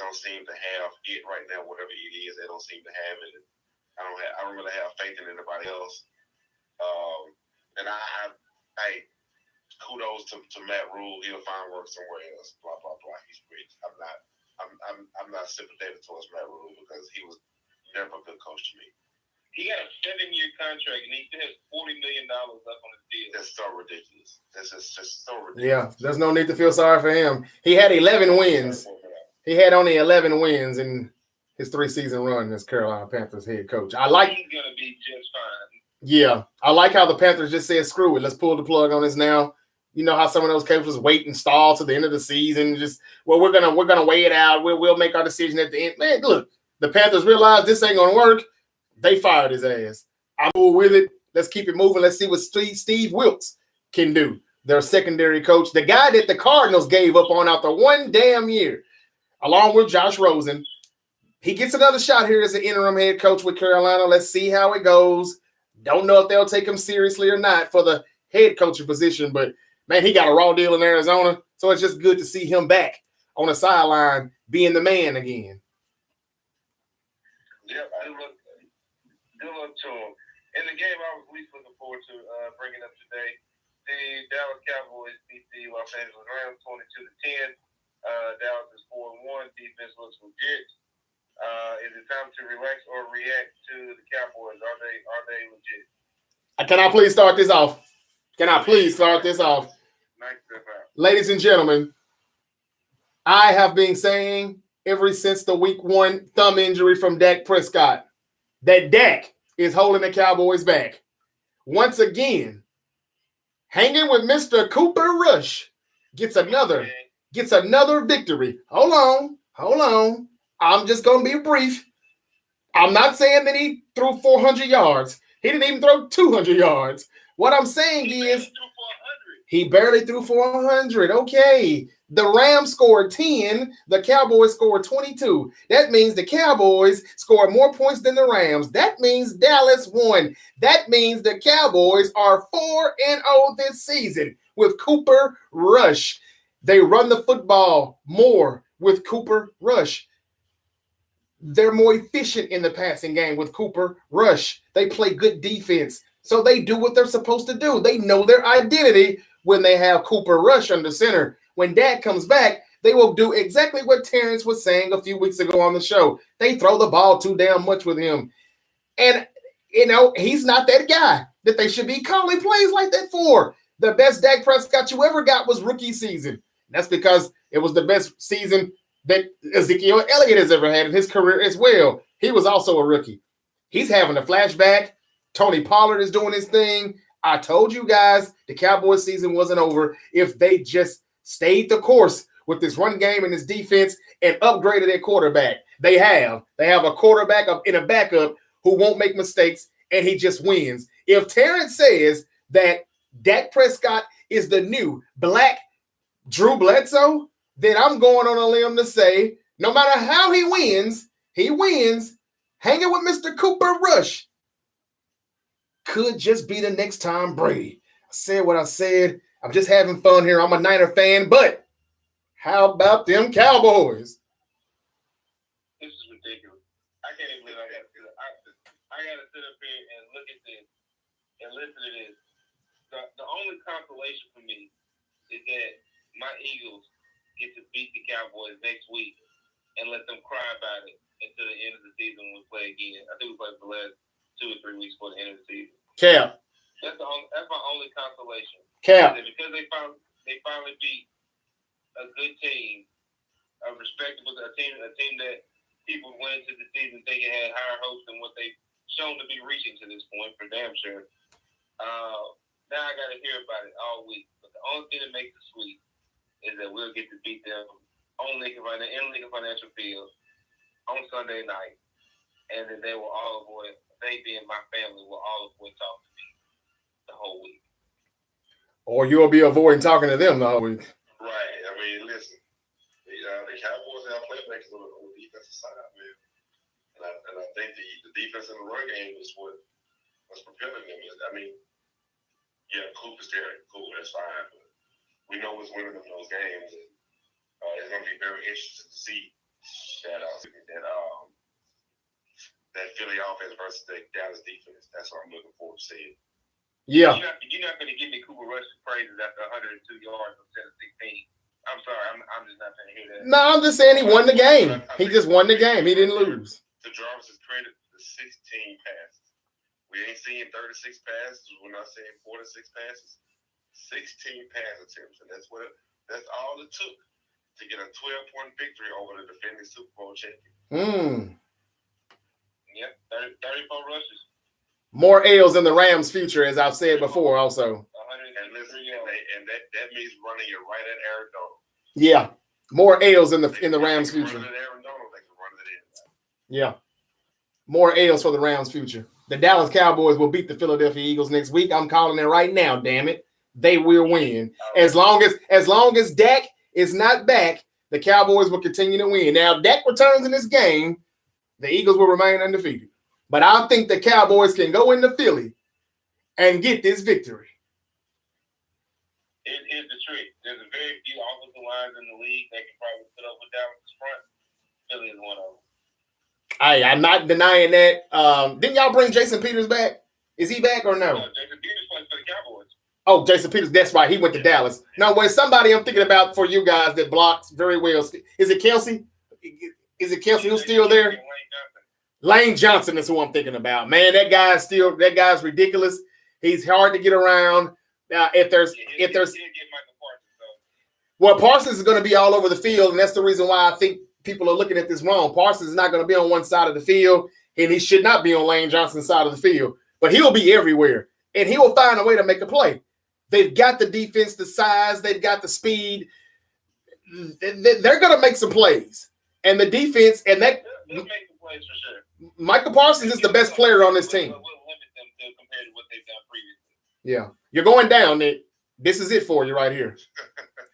don't seem to have it right now. Whatever it is, they don't seem to have it. And I don't really have faith in anybody else. And I kudos to Matt Rule. He'll find work somewhere else. Blah blah blah. He's rich. I'm not sympathetic towards Matt Rule because he was never a good coach to me. He got a 7-year contract, and he still has $40 million left on his deal. That's so ridiculous. This is just so ridiculous. Yeah, there's no need to feel sorry for him. He had 11 wins. He had only 11 wins in his 3-season run as Carolina Panthers head coach. He's going to be just fine. Yeah, I like how the Panthers just said, screw it. Let's pull the plug on this now. You know how some of those coaches wait and stall to the end of the season. We're gonna weigh it out. We'll make our decision at the end. Man, look, the Panthers realized this ain't gonna work. They fired his ass. I'm cool with it. Let's keep it moving. Let's see what Steve Wilkes can do. Their secondary coach, the guy that the Cardinals gave up on after 1 damn year, along with Josh Rosen. He gets another shot here as an interim head coach with Carolina. Let's see how it goes. Don't know if they'll take him seriously or not for the head coaching position, but man, he got a raw deal in Arizona, so it's just good to see him back on the sideline being the man again. Yep, good luck to him. In the game I was least looking forward to bringing up today, the Dallas Cowboys beat the Los Angeles Rams 22-10. Dallas is 4-1. Defense looks legit. Is it time to relax or react to the Cowboys? Are they legit? Can I please start this off? Ladies and gentlemen, I have been saying ever since the week 1 thumb injury from Dak Prescott that Dak is holding the Cowboys back. Once again, hanging with Mr. Cooper Rush gets another victory. Hold on. I'm just going to be brief. I'm not saying that he threw 400 yards. He didn't even throw 200 yards. What I'm saying is he barely threw 400. Okay. The Rams scored 10. The Cowboys scored 22. That means the Cowboys scored more points than the Rams. That means Dallas won. That means the Cowboys are 4-0 this season with Cooper Rush. They run the football more with Cooper Rush. They're more efficient in the passing game with Cooper Rush. They play good defense. So they do what they're supposed to do. They know their identity when they have Cooper Rush under center. When Dak comes back, they will do exactly what Terrence was saying a few weeks ago on the show. They throw the ball too damn much with him. And, he's not that guy that they should be calling plays like that for. The best Dak Prescott you ever got was rookie season. That's because it was the best season that Ezekiel Elliott has ever had in his career as well. He was also a rookie. He's having a flashback. Tony Pollard is doing his thing. I told you guys the Cowboys season wasn't over if they just stayed the course with this run game and this defense and upgraded their quarterback. They have a quarterback in a backup who won't make mistakes and he just wins. If Terrence says that Dak Prescott is the new black Drew Bledsoe, then I'm going on a limb to say no matter how he wins hanging with Mr. Cooper Rush could just be the next Tom Brady. I said what I said. I'm just having fun here. I'm a Niner fan, but how about them Cowboys? This is ridiculous. I can't even believe I got to sit up here and look at this and listen to this. The only consolation for me is that my Eagles get to beat the Cowboys next week and let them cry about it until the end of the season when we play again. I think we played for the last 2 or 3 weeks before the end of the season. Cap. That's my only consolation. Cap. Because they finally beat a good team, a respectable team that people went into the season thinking had higher hopes than what they've shown to be reaching to this point, for damn sure. Now I got to hear about it all week. But the only thing that makes it sweet is that we'll get to beat them in Lincoln Financial Field on Sunday night, and then they will all avoid. They being my family will all avoid talking to me the whole week. Or you'll be avoiding talking to them the whole week. Right. I mean, listen, the Cowboys have playmakers on the defensive side, man. And I think the defense in the run game is what's propelling them. I mean, yeah, Coop is there. Cool, that's fine. But we know what's winning them those games. And it's going to be very interesting to see that Philly offense versus the Dallas defense. That's what I'm looking forward to seeing. Yeah. You're not going to give me Cooper Rush's praises after 102 yards from 10-16. I'm sorry, I'm just not going to hear that. No, I'm just saying he won the game. He just won the game. He didn't lose. To Jarvis's credit, the 16 passes. We ain't seeing 36 passes. We're not seeing 46 passes. 16 pass attempts, and that's all it took to get a 12-point victory over the defending Super Bowl champion. Yep, 34 rushes. More L's in the Rams' future, as I've said before, also. And listen, and that means running it right at Arizona. Yeah, more L's in the Rams' future. Run it at Arizona, they can run it in. Yeah, more L's for the Rams' future. The Dallas Cowboys will beat the Philadelphia Eagles next week. I'm calling it right now. Damn it, they will win. As long as Dak is not back, the Cowboys will continue to win. Now, if Dak returns in this game, the Eagles will remain undefeated. But I think the Cowboys can go into Philly and get this victory. Here's the trick. There's a very few offensive lines in the league that can probably put up with Dallas' front. Philly is one of them. I'm not denying that. Didn't y'all bring Jason Peters back? Is he back or no? Jason Peters plays for the Cowboys. Oh, Jason Peters. That's right. He went to Dallas. No, wait, somebody I'm thinking about for you guys that blocks very well. Is it Kelsey? Is it Kelsey who's still there? Lane Johnson is who I'm thinking about. Man, that guy's ridiculous. He's hard to get around. Parsons is going to be all over the field, and that's the reason why I think people are looking at this wrong. Parsons is not going to be on one side of the field, and he should not be on Lane Johnson's side of the field. But he'll be everywhere, and he will find a way to make a play. They've got the defense, the size, they've got the speed. They're going to make some plays, and the defense, and that. They'll make some plays for sure. Michael Parsons is the best player on this team. We'll limit them compared to what they've done previously. Yeah. You're going down, Nick. This is it for you right here.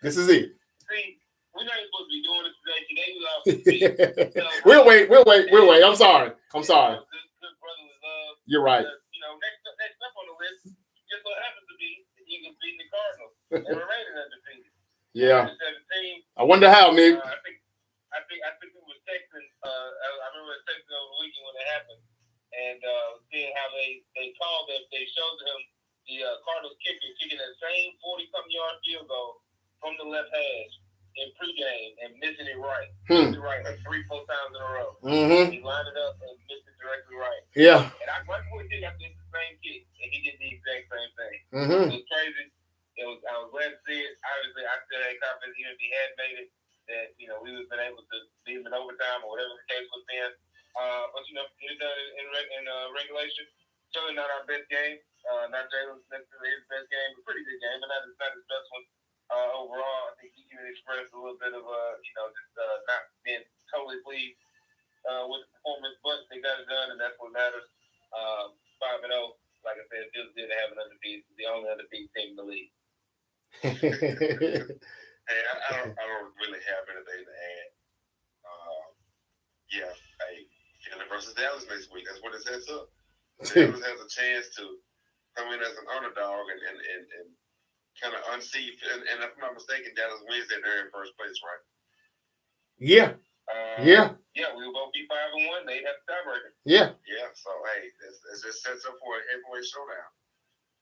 This is it. See, we're not supposed to be doing this today. Today we We'll wait. I'm sorry. Good brotherly love. You're right. Next up on the list, just so happens to be the Eagles beating the Cardinals. They were rated undefeated. Yeah. 17. I wonder how, Nick. I think it was texting. I remember texting over the weekend when it happened, and seeing how they called them. They showed him the Cardinals kicking that same 40-something yard field goal from the left hash in pregame and missing it right. Missed it right like 3-4 times in a row. Mm-hmm. He lined it up and missed it directly right. Yeah. And my boy did the same kick, and he did the exact same thing. Mm-hmm. It was crazy. I was glad to see it. Obviously, I still had confidence even if he had made it, that we would have been able to beat him in overtime or whatever the case was then. But get it done in regulation. Certainly not our best game. Not Jalen's necessarily his best game, but pretty good game, but not his best one overall. I think he even expressed a little bit of just not being totally pleased with the performance, but they got it done, and that's what matters. 5-0, like I said, it feels good to have an undefeated, the only undefeated team in the league. Hey, I don't really have anything to add. Philly versus Dallas next week. That's what it sets up. Dallas has a chance to come in as an underdog and kind of unseat. And if I'm not mistaken, Dallas wins that they're in first place, right? Yeah. Yeah, we will both be 5-1. They have the tiebreaker. Yeah. Yeah. So hey, it just sets up for a heavyweight showdown.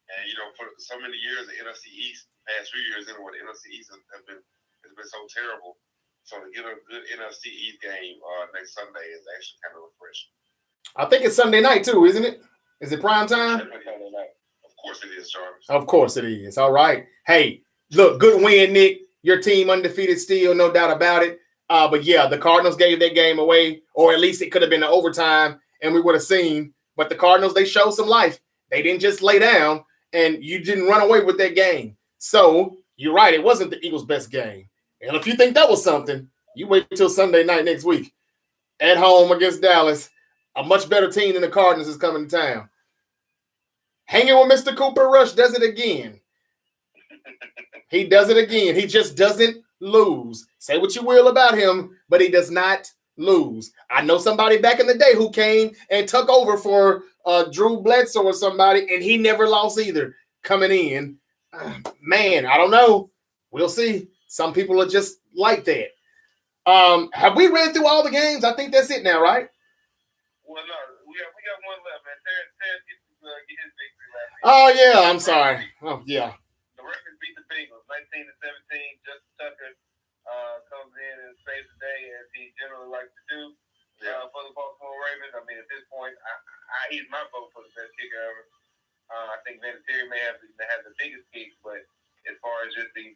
And for so many years, the NFC East, past few years anyway, the NFC East has been so terrible. So to get a good NFC East game next Sunday is actually kind of refreshing. I think it's Sunday night too, isn't it? Is it prime time? Of course it is, Jarvis. Of course it is. All right. Hey, look, good win, Nick. Your team undefeated still, no doubt about it. But yeah, the Cardinals gave that game away, or at least it could have been an overtime, and we would have seen. But the Cardinals, they showed some life. They didn't just lay down, and you didn't run away with that game. So you're right. It wasn't the Eagles' best game. And if you think that was something, You wait until Sunday night next week. At home against Dallas. A much better team than the Cardinals is coming to town. Hanging with Mr. Cooper Rush does it again. He does it again. He just doesn't lose. Say what you will about him, but he does not lose. I know somebody back in the day who came and took over for Drew Bledsoe or somebody, and he never lost either coming in. Man, I don't know. We'll see. Some people are just like that. Have we read through all the games? I think that's it now, right? Well, no, we got one left, man. Terrence gets to get his victory last week. Oh, yeah, I'm sorry. Oh, yeah. The Ravens beat the Bengals 19-17. Justin Tucker comes in and saves the day, as he generally likes to do for the Baltimore Ravens. I mean, at this point, he's my vote for the best kicker ever. I think Vinatieri may have the biggest kick, but as far as just the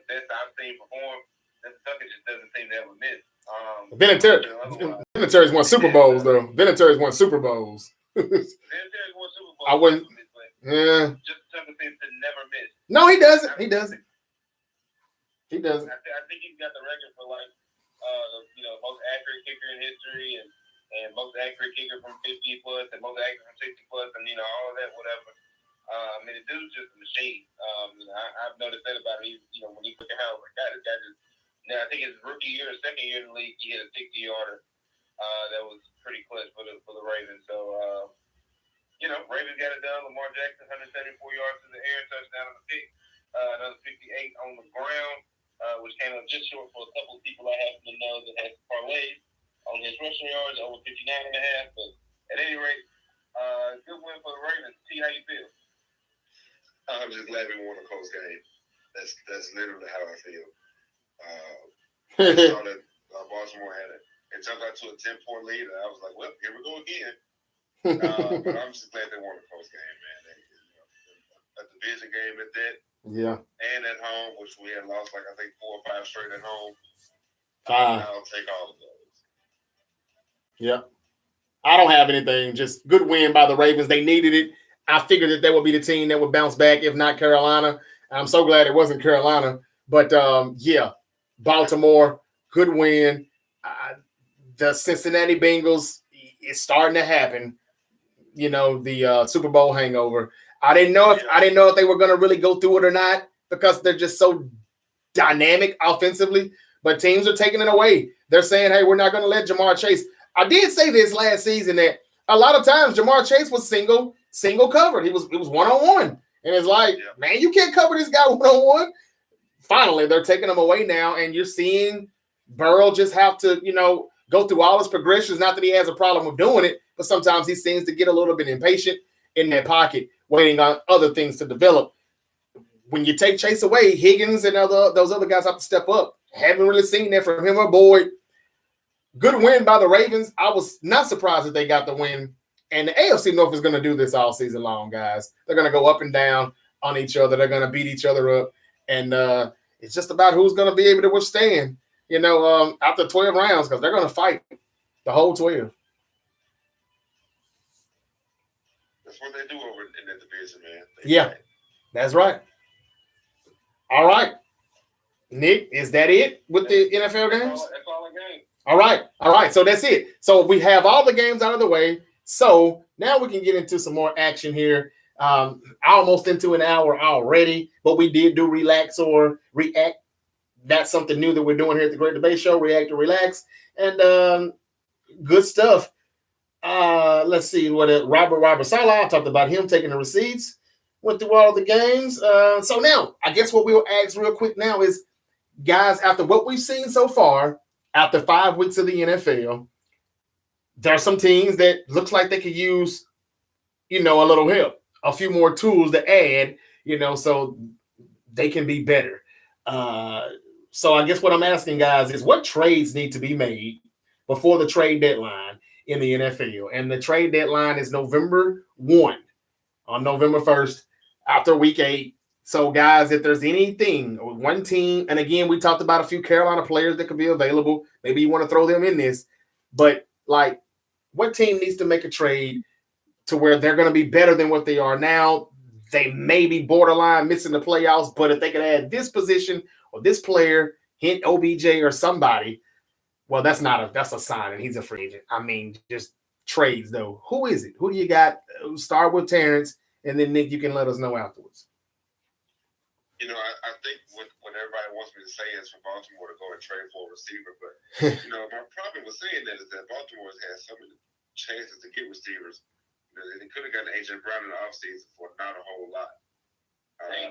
best I've seen perform, Justin Tucker just doesn't seem to ever miss. Vinatieri's won Super Bowls, though. Vinatieri's won Super Bowls. Vinatieri's won Super Bowls. I wouldn't. Yeah. Justin Tucker seems to never miss. No, he doesn't. He doesn't. He doesn't. I think he's got the record for most accurate kicker in history and most accurate kicker from 50 plus and most accurate from 60 plus and all of that, whatever. I mean, the dude's just a machine. I've noticed that about him. When he took a house, like this guy just. Now I think his rookie year, second year in the league, he hit a 60-yarder. That was pretty clutch for the Ravens. So Ravens got it done. Lamar Jackson, 174 yards in the air, touchdown on the pick, another 58 on the ground, which came up just short for a couple of people I happen to know that had parlays on his rushing yards, over 59.5. But at any rate, good win for the Ravens. T, how you feel? I'm just glad we won a close game. That's literally how I feel. I saw that Baltimore had it. It turned out to a 10-point lead, and I was like, well, here we go again. But I'm just glad they won a close game, man. A division game at that. Yeah. And at home, which we had lost, I think 4 or 5 straight at home. I'll take all of those. Yeah. I don't have anything. Just good win by the Ravens. They needed it. I figured that they would be the team that would bounce back, if not Carolina. I'm so glad it wasn't Carolina. But, Baltimore, good win. The Cincinnati Bengals is starting to happen. The Super Bowl hangover. I didn't know if they were going to really go through it or not because they're just so dynamic offensively. But teams are taking it away. They're saying, hey, we're not going to let Jamar Chase. I did say this last season that a lot of times Jamar Chase was single covered. It was one-on-one. And it's like, man, you can't cover this guy one-on-one. Finally, they're taking him away now, and you're seeing Burrow just have to, go through all his progressions. Not that he has a problem with doing it, but sometimes he seems to get a little bit impatient in that pocket, waiting on other things to develop. When you take Chase away, Higgins and those other guys have to step up. Haven't really seen that from him or Boyd. Good win by the Ravens. I was not surprised that they got the win. And the AFC North is going to do this all season long, guys. They're going to go up and down on each other. They're going to beat each other up. And it's just about who's going to be able to withstand, after 12 rounds, because they're going to fight the whole 12. That's what they do over in that division, man. Yeah, that's right. All right. Nick, is that it with the NFL games? That's all the games. All right. So that's it. So we have all the games out of the way. So now we can get into some more action here. Almost into an hour already, but we did do relax or react. That's something new that we're doing here at the Great Debate Show, react or relax. And good stuff. Let's see what Robert Saleh, I talked about him taking the receipts, went through all the games. So now I guess what we'll ask real quick now is, guys, after what we've seen so far, after 5 weeks of the NFL, there are some teams that looks like they could use, a little help. A few more tools to add, so they can be better. So I guess what I'm asking, guys, is what trades need to be made before the trade deadline in the NFL? And the trade deadline is November 1, on November 1st, after week 8. So, guys, if there's anything, one team, and again, we talked about a few Carolina players that could be available. Maybe you want to throw them in this. But, what team needs to make a trade to where they're going to be better than what they are now? They may be borderline missing the playoffs, but if they could add this position or this player, hint OBJ or somebody, Well, that's a signing. He's a free agent. I mean, just trades though. Who is it? Who do you got? Start with Terrence, and then Nick, you can let us know afterwards. I think what everybody wants me to say is for Baltimore to go and trade for a receiver, but my problem with saying that is that Baltimore has had so many chances to get receivers. They could have gotten AJ Brown in the offseason for not a whole lot.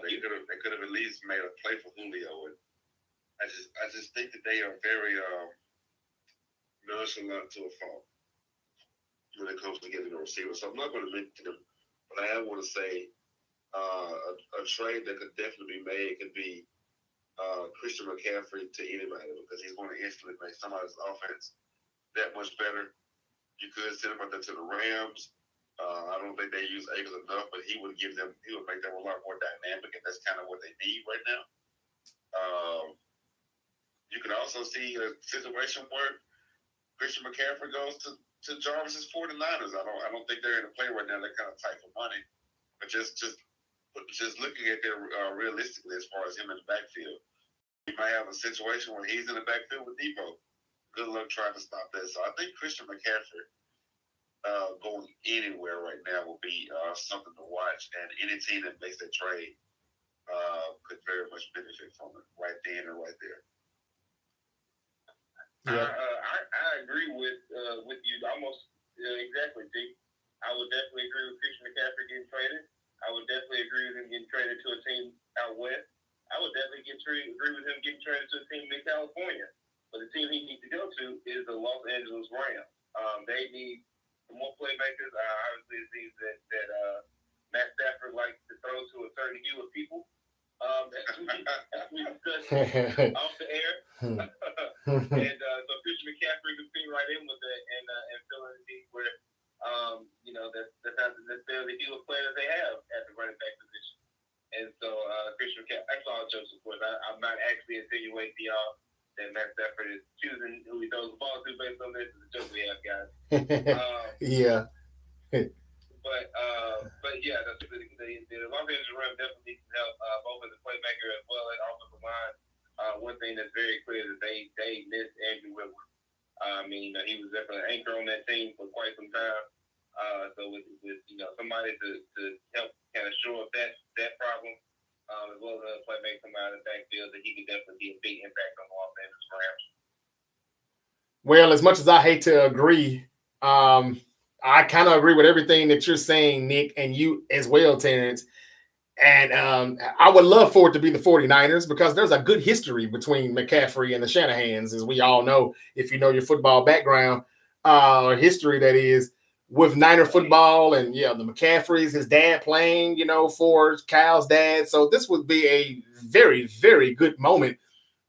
They could have at least made a play for Julio, and I just think that they are very nonchalant to a fault when it comes to getting a receiver. So I'm not going to mention them, but I want to say a trade that could definitely be made could be Christian McCaffrey to anybody, because he's going to instantly make somebody's offense that much better. You could send him out there to the Rams. I don't think they use Akers enough, but he would make them a lot more dynamic, and that's kind of what they need right now. You can also see a situation where Christian McCaffrey goes to Jarvis's 49ers. I don't think they're in a play right now. They're kind of tight for money, but just looking at them realistically as far as him in the backfield, you might have a situation where he's in the backfield with Debo. Good luck trying to stop that. So I think Christian McCaffrey going anywhere right now will be something to watch, and any team that makes that trade could very much benefit from it right then and right there. Yeah. I agree with you almost exactly, T. I would definitely agree with Christian McCaffrey getting traded. I would definitely agree with him getting traded to a team out west. I would definitely agree with him getting traded to a team in California. But the team he needs to go to is the Los Angeles Rams. They need some more playmakers. Obviously, it seems that Matt Stafford likes to throw to a certain hue of people. As we discussed off the air. And so Christian McCaffrey can fit right in with that and fill in the need where that's not necessarily the hue of players they have at the running back position. And so Christian McCaffrey, that's all jokes, of course. I'm not actually insinuating to y'all that Matt Stafford is choosing who he throws the ball to based on this. It's a joke we have, guys. Yeah. But yeah, the Los Angeles Rams definitely needs help, both as a playmaker as well as offensive line. One thing that's very clear is that they missed Andrew Whitworth. He was definitely an anchor on that team for quite some time. So with somebody to help kind of shore up that problem, as well as playmaker somebody in the backfield, that he could definitely be a big impact on the Los Angeles Rams. Well, as much as I hate to agree, I kind of agree with everything that you're saying, Nick, and you as well, Terrence. And I would love for it to be the 49ers, because there's a good history between McCaffrey and the Shanahans, as we all know, if you know your football background, or history, that is, with Niner football and, the McCaffreys, his dad playing, for Kyle's dad. So this would be a very, very good moment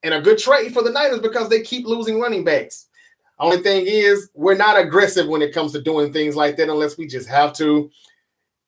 and a good trade for the Niners, because they keep losing running backs. Only thing is, we're not aggressive when it comes to doing things like that unless we just have to.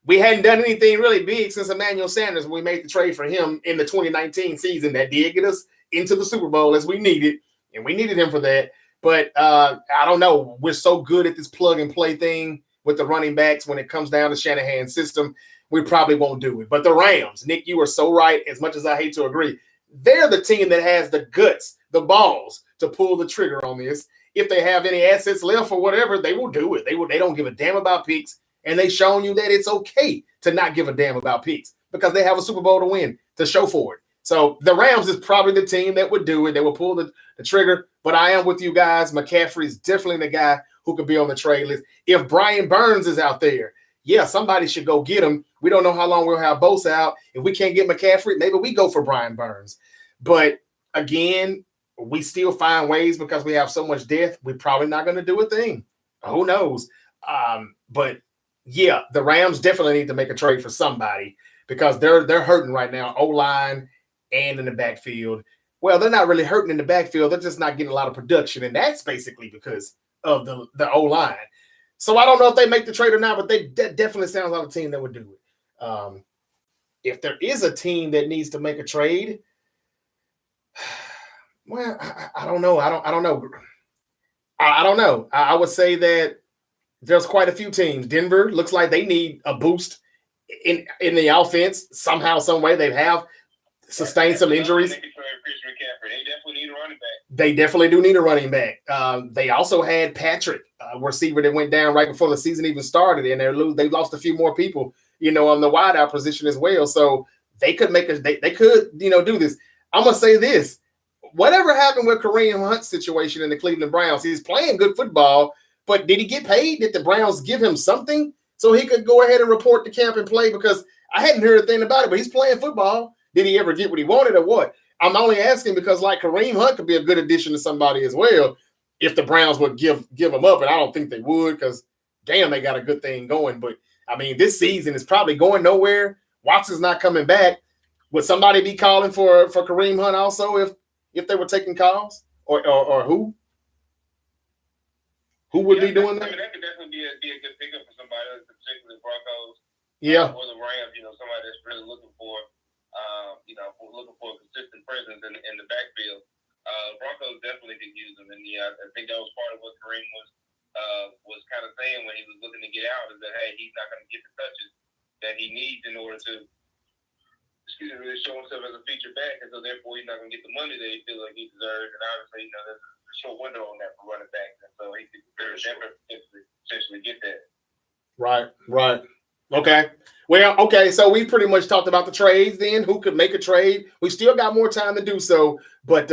We hadn't done anything really big since Emmanuel Sanders when we made the trade for him in the 2019 season. That did get us into the Super Bowl as we needed, and we needed him for that. But I don't know. We're so good at this plug-and-play thing with the running backs when it comes down to Shanahan's system, we probably won't do it. But the Rams, Nick, you are so right, as much as I hate to agree. They're the team that has the guts, the balls to pull the trigger on this. If they have any assets left or whatever, they will do it. They don't give a damn about picks. And they've shown you that it's okay to not give a damn about picks, because they have a Super Bowl to win to show for it. So the Rams is probably the team that would do it. They will pull the trigger. But I am with you guys. McCaffrey is definitely the guy who could be on the trade list. If Brian Burns is out there, somebody should go get him. We don't know how long we'll have Bosa out. If we can't get McCaffrey, maybe we go for Brian Burns. But again, we still find ways, because we have so much depth. We're probably not going to do a thing. Who knows? But the Rams definitely need to make a trade for somebody, because they're hurting right now, O-line and in the backfield. Well, they're not really hurting in the backfield. They're just not getting a lot of production, and that's basically because of the O-line. So I don't know if they make the trade or not, but that definitely sounds like a team that would do it. If there is a team that needs to make a trade, well, I don't know. I don't know. I don't know. I would say that there's quite a few teams. Denver looks like they need a boost in the offense somehow, some way. They have sustained some injuries. Christian McCaffrey. They definitely need a running back. They definitely do need a running back. They also had Patrick, a receiver that went down right before the season even started, and they lost a few more people, on the wideout position as well. So they could they could, do this. I'm gonna say this: whatever happened with Kareem Hunt's situation in the Cleveland Browns, he's playing good football, but did he get paid? Did the Browns give him something so he could go ahead and report to camp and play? Because I hadn't heard a thing about it, but he's playing football. Did he ever get what he wanted or what? I'm only asking because, like, Kareem Hunt could be a good addition to somebody as well if the Browns would give him up, and I don't think they would because, damn, they got a good thing going. But, I mean, this season is probably going nowhere. Watson's not coming back. Would somebody be calling for Kareem Hunt also if they were taking calls? Or who? Who would be doing that? I mean, that could definitely be a good pickup for somebody, particularly the Broncos. Yeah. Or the Rams, somebody that's really looking for a consistent presence in the backfield. Broncos definitely could use them, and I think that was part of what Kareem was kind of saying when he was looking to get out, is that, hey, he's not going to get the touches that he needs in order to really show himself as a feature back, and so therefore he's not going to get the money that he feels like he deserves. And obviously, there's a short window on that for running backs, and so he could essentially get that. Right. Okay. Well, okay, so we pretty much talked about the trades then. Who could make a trade? We still got more time to do so. But,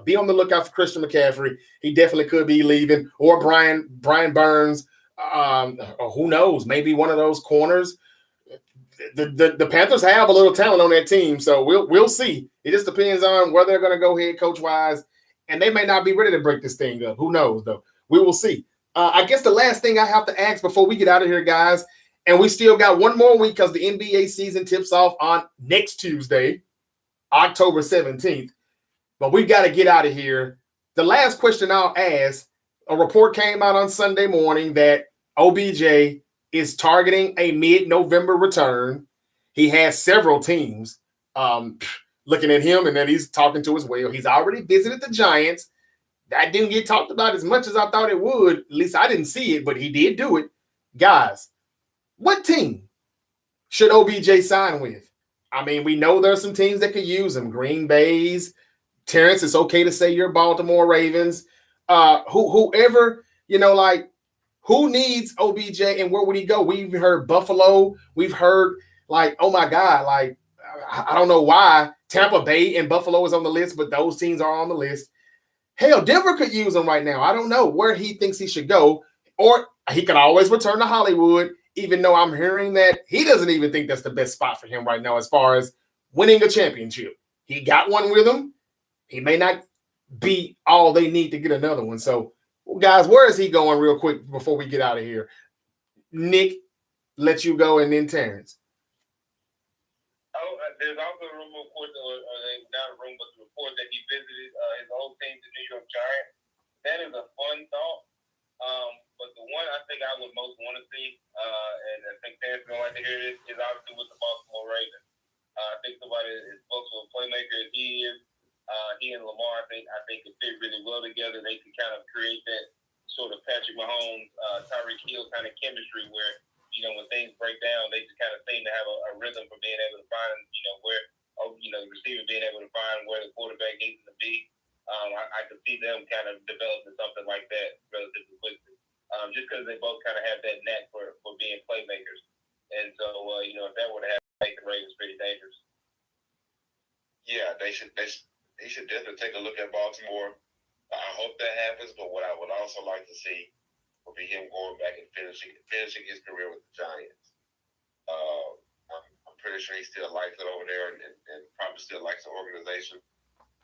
be on the lookout for Christian McCaffrey. He definitely could be leaving. Or Brian Burns. Or who knows? Maybe one of those corners. The Panthers have a little talent on that team, so we'll see. It just depends on where they're going to go head coach-wise. And they may not be ready to break this thing up. Who knows, though? We will see. I guess the last thing I have to ask before we get out of here, guys, and we still got one more week because the NBA season tips off on next Tuesday, October 17th. But we got to get out of here. The last question I'll ask, a report came out on Sunday morning that OBJ is targeting a mid-November return. He has several teams looking at him, and then he's talking to as well. He's already visited the Giants. That didn't get talked about as much as I thought it would. At least I didn't see it, but he did do it. Guys, what team should OBJ sign with? I mean, we know there's some teams that could use him. Green Bay's. Terrence, it's okay to say you're Baltimore Ravens. Whoever, who needs OBJ and where would he go? We've heard Buffalo. We've heard, oh, my God, I don't know why Tampa Bay and Buffalo is on the list, but those teams are on the list. Hell, Denver could use him right now. I don't know where he thinks he should go. Or he can always return to Hollywood, even though I'm hearing that he doesn't even think that's the best spot for him right now as far as winning a championship. He got one with him. He may not be all they need to get another one. So, guys, where is he going real quick before we get out of here? Nick, let you go, and then Terrence. There's also a rumor, of course, not a rumor, but the report that he visited his old team, the New York Giants. That is a fun thought. But the one I think I would most want to see, and I think Terrence is going to like to hear this, is obviously with the Baltimore Ravens. I think somebody as close to a playmaker as he is, he and Lamar, I think could fit really well together. They could kind of create that sort of Patrick Mahomes, Tyreek Hill kind of chemistry where, when things break down, they just kind of seem to have a rhythm for being able to find, where, the receiver being able to find where the quarterback needs to be. I could see them kind of developing something like that relatively quickly, just because they both kind of have that knack for being playmakers. And so, if that were to happen, make the Ravens pretty dangerous. Yeah, he should definitely take a look at Baltimore. I hope that happens, but what I would also like to see would be him going back and finishing his career with the Giants. I'm pretty sure he still likes it over there and probably still likes the organization.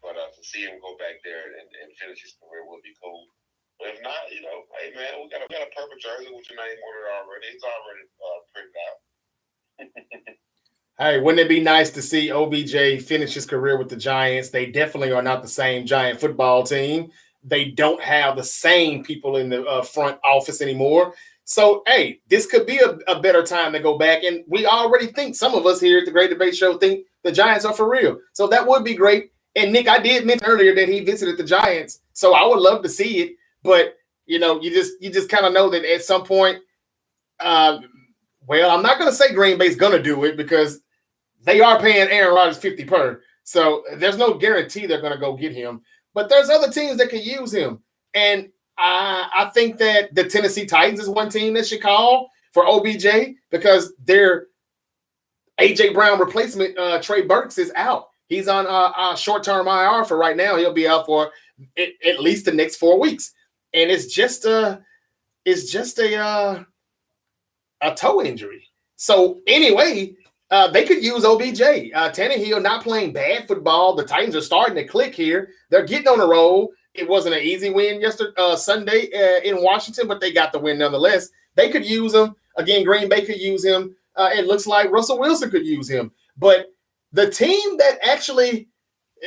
But to see him go back there and finish his career would be cool. But if not, hey man, we got a purple jersey with your name on it already. It's already printed out. Hey, wouldn't it be nice to see OBJ finish his career with the Giants? They definitely are not the same Giant football team. They don't have the same people in the front office anymore. So, hey, this could be a better time to go back. And we already think, some of us here at the Great Debate Show think the Giants are for real. So that would be great. And Nick, I did mention earlier that he visited the Giants. So I would love to see it. But, you just kind of know that at some point, I'm not going to say Green Bay's going to do it because they are paying Aaron Rodgers $50 per. So there's no guarantee they're going to go get him. But there's other teams that can use him. And I think that the Tennessee Titans is one team that should call for OBJ because their A.J. Brown replacement, Trey Burks, is out. He's on short-term IR for right now. He'll be out for at least the next 4 weeks. And it's just a toe injury. So anyway, they could use OBJ. Tannehill not playing bad football. The Titans are starting to click here. They're getting on a roll. It wasn't an easy win Sunday in Washington, but they got the win nonetheless. They could use him. Again, Green Bay could use him. It looks like Russell Wilson could use him. But the team that actually,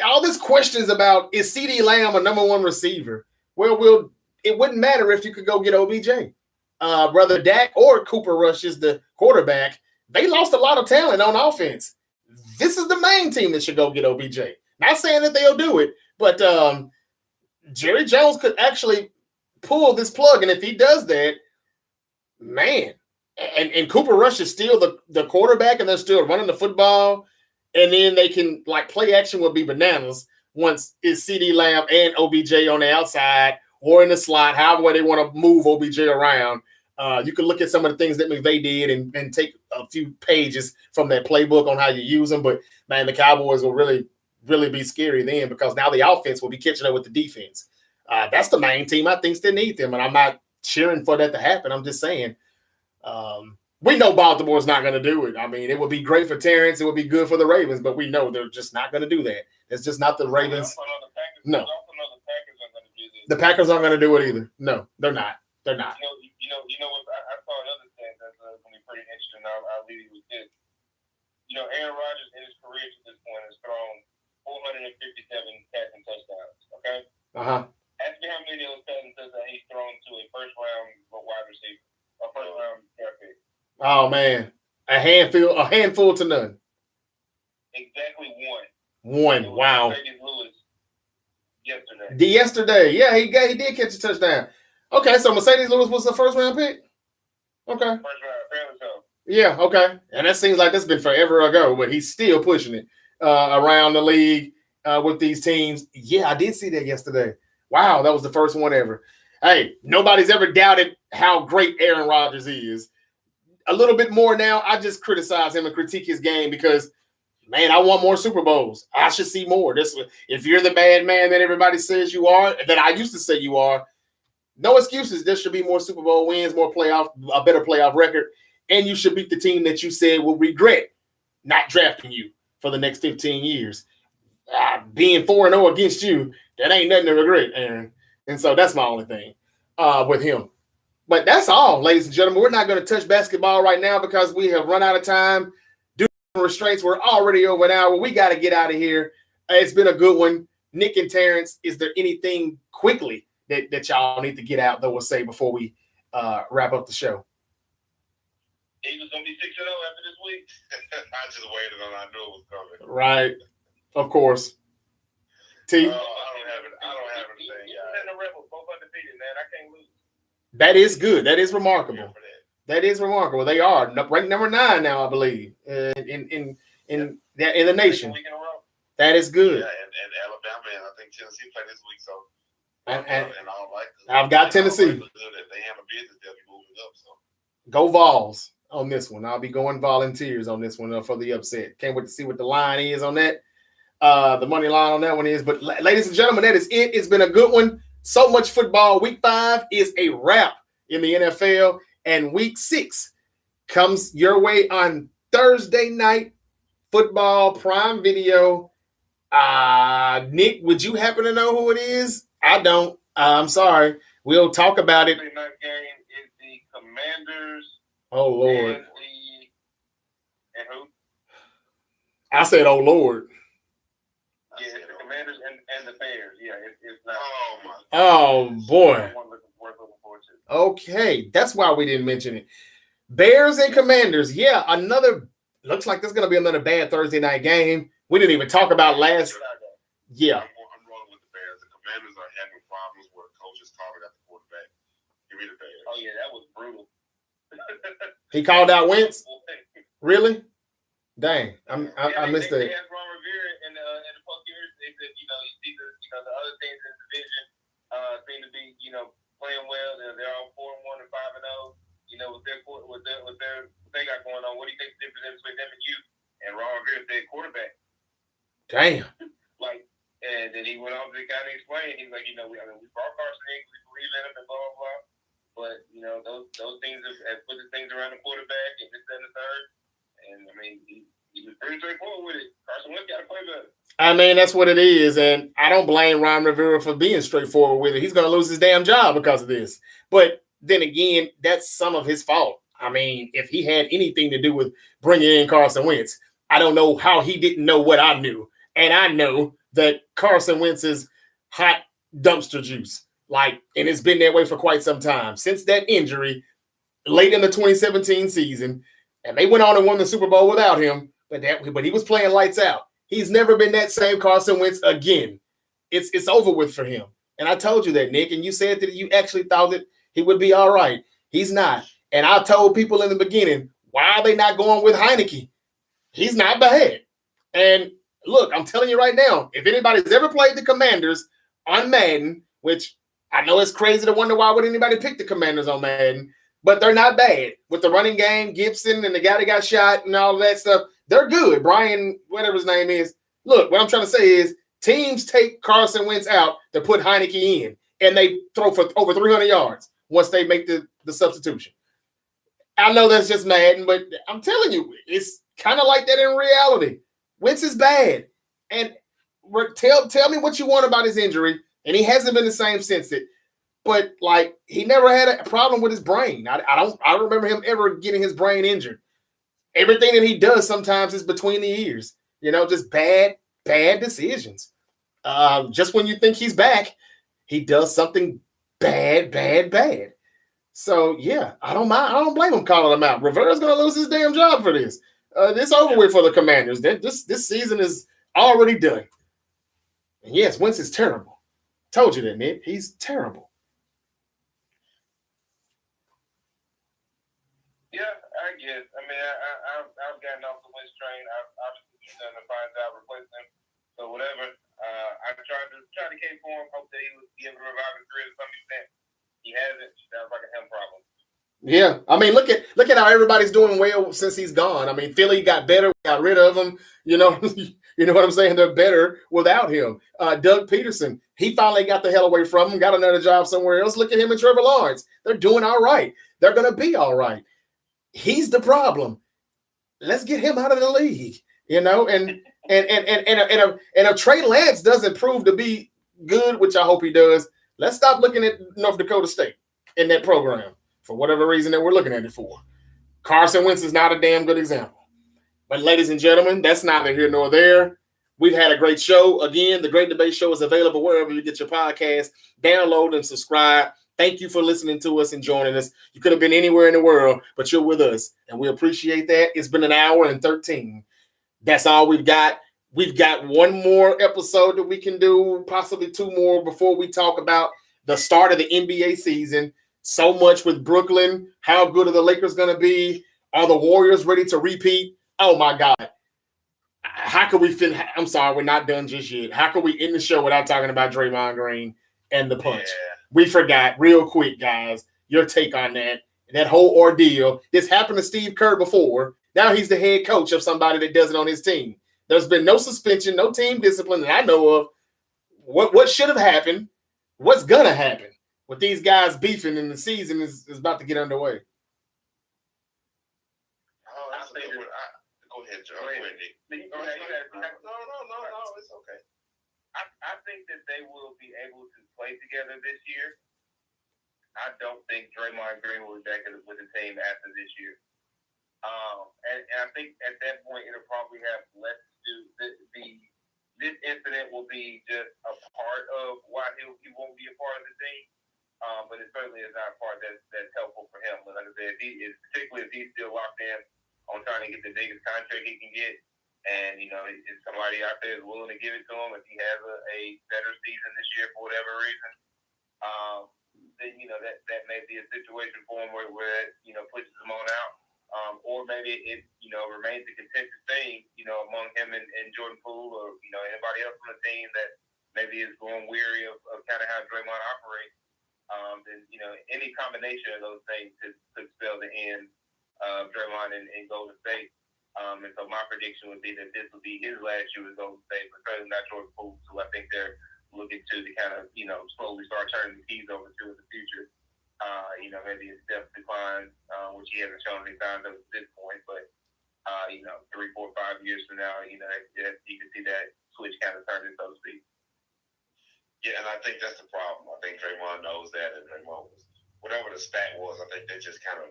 all this questions about, is CeeDee Lamb a number one receiver? Well, it wouldn't matter if you could go get OBJ. Whether Dak or Cooper Rush is the quarterback, they lost a lot of talent on offense. This is the main team that should go get OBJ. Not saying that they'll do it, but Jerry Jones could actually pull this plug. And if he does that, man, and Cooper Rush is still the quarterback and they're still running the football, and then they can, like, play action would be bananas once it's CeeDee Lamb and OBJ on the outside or in the slot, however they want to move OBJ around. You can look at some of the things that McVay did and take a few pages from that playbook on how you use them. But, man, the Cowboys will really, really be scary then because now the offense will be catching up with the defense. That's the main team I think still need them, and I'm not cheering for that to happen. I'm just saying we know Baltimore's not going to do it. I mean, it would be great for Terrence. It would be good for the Ravens, but we know they're just not going to do that. It's just not the Ravens. No. The Packers aren't going to do it either. No, they're not. They're not. You know what? I saw another thing that's going to be pretty interesting. I'll leave you with this. Aaron Rodgers in his career to this point has thrown 457 passing touchdowns. Okay. Ask me how many of those passing touchdowns he's thrown to a first-round wide receiver, a first-round draft pick. Oh man, a handful to none. Exactly one. One. Wow. Yesterday. Yeah, he did catch a touchdown. Okay, so Mercedes Lewis was the first round pick. Okay. First round, apparently so. Yeah. Okay, and that seems like that's been forever ago, but he's still pushing it around the league with these teams. Yeah, I did see that yesterday. Wow, that was the first one ever. Hey, nobody's ever doubted how great Aaron Rodgers is. A little bit more now. I just criticize him and critique his game because, man, I want more Super Bowls. I should see more. If you're the bad man that everybody says you are, that I used to say you are, no excuses. There should be more Super Bowl wins, a better playoff record, and you should beat the team that you said will regret not drafting you for the next 15 years. Being 4-0 against you, that ain't nothing to regret, Aaron. And so that's my only thing with him. But that's all, ladies and gentlemen. We're not going to touch basketball right now because we have run out of time. Due to restraints, we're already over an hour. We got to get out of here. It's been a good one. Nick and Terrence, is there anything quickly that y'all need to get out, though, we'll say before we wrap up the show? Eagles going to be 6-0 after this week. I just waited on. I knew it was coming. Right. Of course. T? I don't have anything. The Rebels, both undefeated, man. I can't lose. That is good. That is remarkable. That is remarkable. They are ranked number 9 now, I believe, in the nation. That is good. Yeah, and Alabama, and I think Tennessee play this week. So, I've got Tennessee. If they have a business, they'll be moving up. So, go Vols on this one. I'll be going Volunteers on this one for the upset. Can't wait to see what the line is on that. The money line on that one is. But ladies and gentlemen, that is it. It's been a good one. So much football. Week 5 is a wrap in the NFL, and week 6 comes your way on Thursday night football prime video. Nick, would you happen to know who it is? I don't. I'm sorry. We'll talk about it. Thursday night game is the Commanders. Oh Lord. And who? I said, oh Lord. Yeah, it's the Commanders and the Bears. Yeah, it's not. Oh boy. Okay, that's why we didn't mention it. Bears and Commanders. Yeah, looks like there's going to be another bad Thursday night game. We didn't even talk about last. Yeah. I'm rolling with the Bears. The Commanders are having problems where coaches calling out the quarterback. Give me the Bears. Oh yeah, that was brutal. He called out Wentz. Really? Dang, I missed that. They had Ron Rivera in the other teams in the division seem to be, playing well. They're all 4-1 and 5-0. With their what they got going on. What do you think the difference is between them and you? And Ron Rivera said quarterback. Damn. And then he went on to kind of explain. He's like, we brought Carson in, we believe in him, and blah blah blah. But those things have put the things around the quarterback and this, that, and the third. And I mean, he was pretty straightforward with it. Carson Wentz got to play better. I mean, that's what it is, and I don't blame Ron Rivera for being straightforward with it. He's going to lose his damn job because of this. But then again, that's some of his fault. I mean, if he had anything to do with bringing in Carson Wentz, I don't know how he didn't know what I knew. And I know that Carson Wentz is hot dumpster juice. And it's been that way for quite some time. Since that injury, late in the 2017 season, and they went on and won the Super Bowl without him, but he was playing lights out. He's never been that same Carson Wentz again. It's over with for him. And I told you that, Nick, and you said that you actually thought that he would be all right. He's not. And I told people in the beginning, why are they not going with Heineke? He's not bad. And look, I'm telling you right now, if anybody's ever played the Commanders on Madden, which I know it's crazy to wonder why would anybody pick the Commanders on Madden, but they're not bad. With the running game, Gibson and the guy that got shot and all of that stuff, they're good. Brian, whatever his name is. Look, what I'm trying to say is teams take Carson Wentz out to put Heineke in, and they throw for over 300 yards once they make the substitution. I know that's just Madden, but I'm telling you, it's kind of like that in reality. Wentz is bad. And tell me what you want about his injury, and he hasn't been the same since it. But, he never had a problem with his brain. I don't remember him ever getting his brain injured. Everything that he does sometimes is between the ears. Just bad decisions. Just when you think he's back, he does something bad. So, yeah, I don't mind. I don't blame him calling him out. Rivera's going to lose his damn job for this. It's over with for the Commanders. This season is already done. And yes, Wentz is terrible. Told you that, Nick. He's terrible. Yeah, I guess. I mean, I've gotten off the Wentz train. I've obviously done to find out replace him. So whatever. I tried to cape for him. Hope that he would be able to revive his career to some extent. He hasn't. Sounds like a him problem. Yeah, I mean, look at how everybody's doing well since he's gone. I mean, Philly got better, got rid of him. You know what I'm saying? They're better without him. Doug Peterson, he finally got the hell away from him, got another job somewhere else. Look at him and Trevor Lawrence. They're doing all right. They're going to be all right. He's the problem. Let's get him out of the league. And if Trey Lance doesn't prove to be good, which I hope he does, let's stop looking at North Dakota State in that program. For whatever reason that we're looking at it for. Carson Wentz is not a damn good example. But ladies and gentlemen, that's neither here nor there. We've had a great show. Again, the Great Debate Show is available wherever you get your podcast. Download and subscribe. Thank you for listening to us and joining us. You could have been anywhere in the world, but you're with us, and we appreciate that. It's been an hour and 13. That's all we've got. We've got one more episode that we can do, possibly two more before we talk about the start of the NBA season. So much with Brooklyn. How good are the Lakers going to be? Are the Warriors ready to repeat? Oh, my God. How could we I'm sorry, we're not done just yet. How could we end the show without talking about Draymond Green and the punch? Yeah. We forgot. Real quick, guys. Your take on that whole ordeal. This happened to Steve Kerr before. Now he's the head coach of somebody that does it on his team. There's been no suspension, no team discipline that I know of. What should have happened? What's going to happen? With these guys beefing and the season is about to get underway. Oh, that's a good one. Go ahead, Joe. Go ahead, Nick. No, it's okay. I think that they will be able to play together this year. I don't think Draymond Green will be back with the team after this year. And I think at that point it'll probably have less to do. This incident will be just a part of why he won't be a part of the team. But it certainly is not a part that's helpful for him. But like I said, particularly if he's still locked in on trying to get the biggest contract he can get, and if somebody out there is willing to give it to him, if he has a better season this year for whatever reason, then that may be a situation for him where it pushes him on out, or maybe it remains a contentious thing among him and Jordan Poole or anybody else on the team that maybe is growing weary of kind of how Draymond operates, then, any combination of those things could spell the end of Draymond in Golden State. And so my prediction would be that this will be his last year with Golden State, but certainly not Jordan Poole, who I think they're looking to kind of, slowly start turning the keys over to in the future. Maybe his depth declines, which he hasn't shown any signs of at this point, but 3, 4, 5 years from now, you can see that switch kind of turning, so to speak. Yeah, and I think that's the problem. I think Draymond knows that, and Draymond was, whatever the stat was, I think they just kind of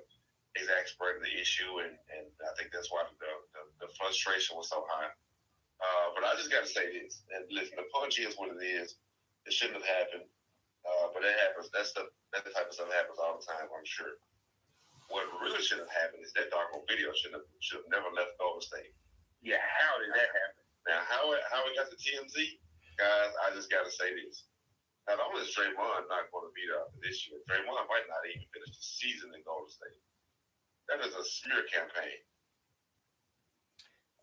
exasperated the issue, and I think that's why the frustration was so high. But I just got to say this, and listen, the punch is what it is. It shouldn't have happened, but it happens. That type of stuff happens all the time, I'm sure. What really should have happened is that doggone video should have never left Golden State. Yeah, how did that happen? Now, how it got to TMZ, guys, I just got to say this. Not only is Draymond not going to be there this year, Draymond might not even finish the season in Golden State. That is a smear campaign.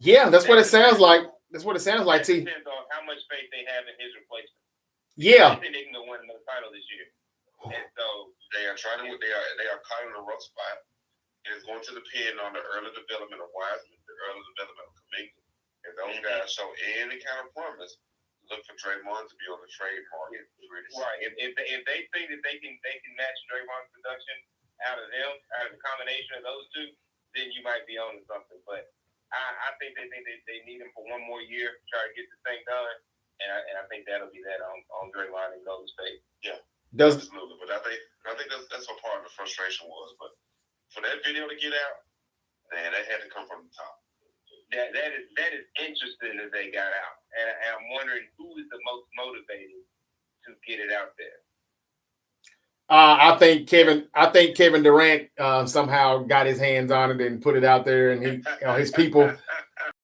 Yeah, that's what it sounds like. That's what it sounds like, T. Depends on how much faith they have in his replacement. Yeah. I think they can go win another title this year. And so they are trying to. They are caught in a rough spot. It's going to depend on the early development of Wiseman, the early development of Kuminga. If those guys show any kind of promise, look for Draymond to be on the trade market. Right. If they think that they can match Draymond's production out of the combination of those two, then you might be on to something. But I think they need him for one more year to try to get this thing done, and I think that'll be that on Draymond and Golden State. Yeah. Absolutely. But I think that's what part of the frustration was. But for that video to get out, man, that had to come from the top. That is interesting that they got out, and I'm wondering who is the most motivated to get it out there. I think Kevin Durant somehow got his hands on it and put it out there, and his people.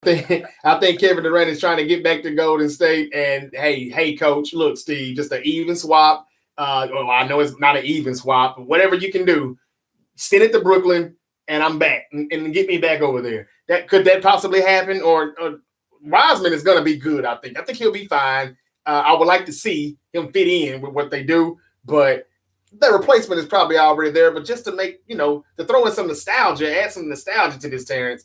I think Kevin Durant is trying to get back to Golden State, and hey, coach, look, Steve, just an even swap. I know it's not an even swap, but whatever you can do, send it to Brooklyn, and I'm back, and get me back over there. Could that possibly happen? Or Wiseman is going to be good. I think he'll be fine. I would like to see him fit in with what they do, but the replacement is probably already there. But just to make to throw in some nostalgia, add some nostalgia to this, Terrence,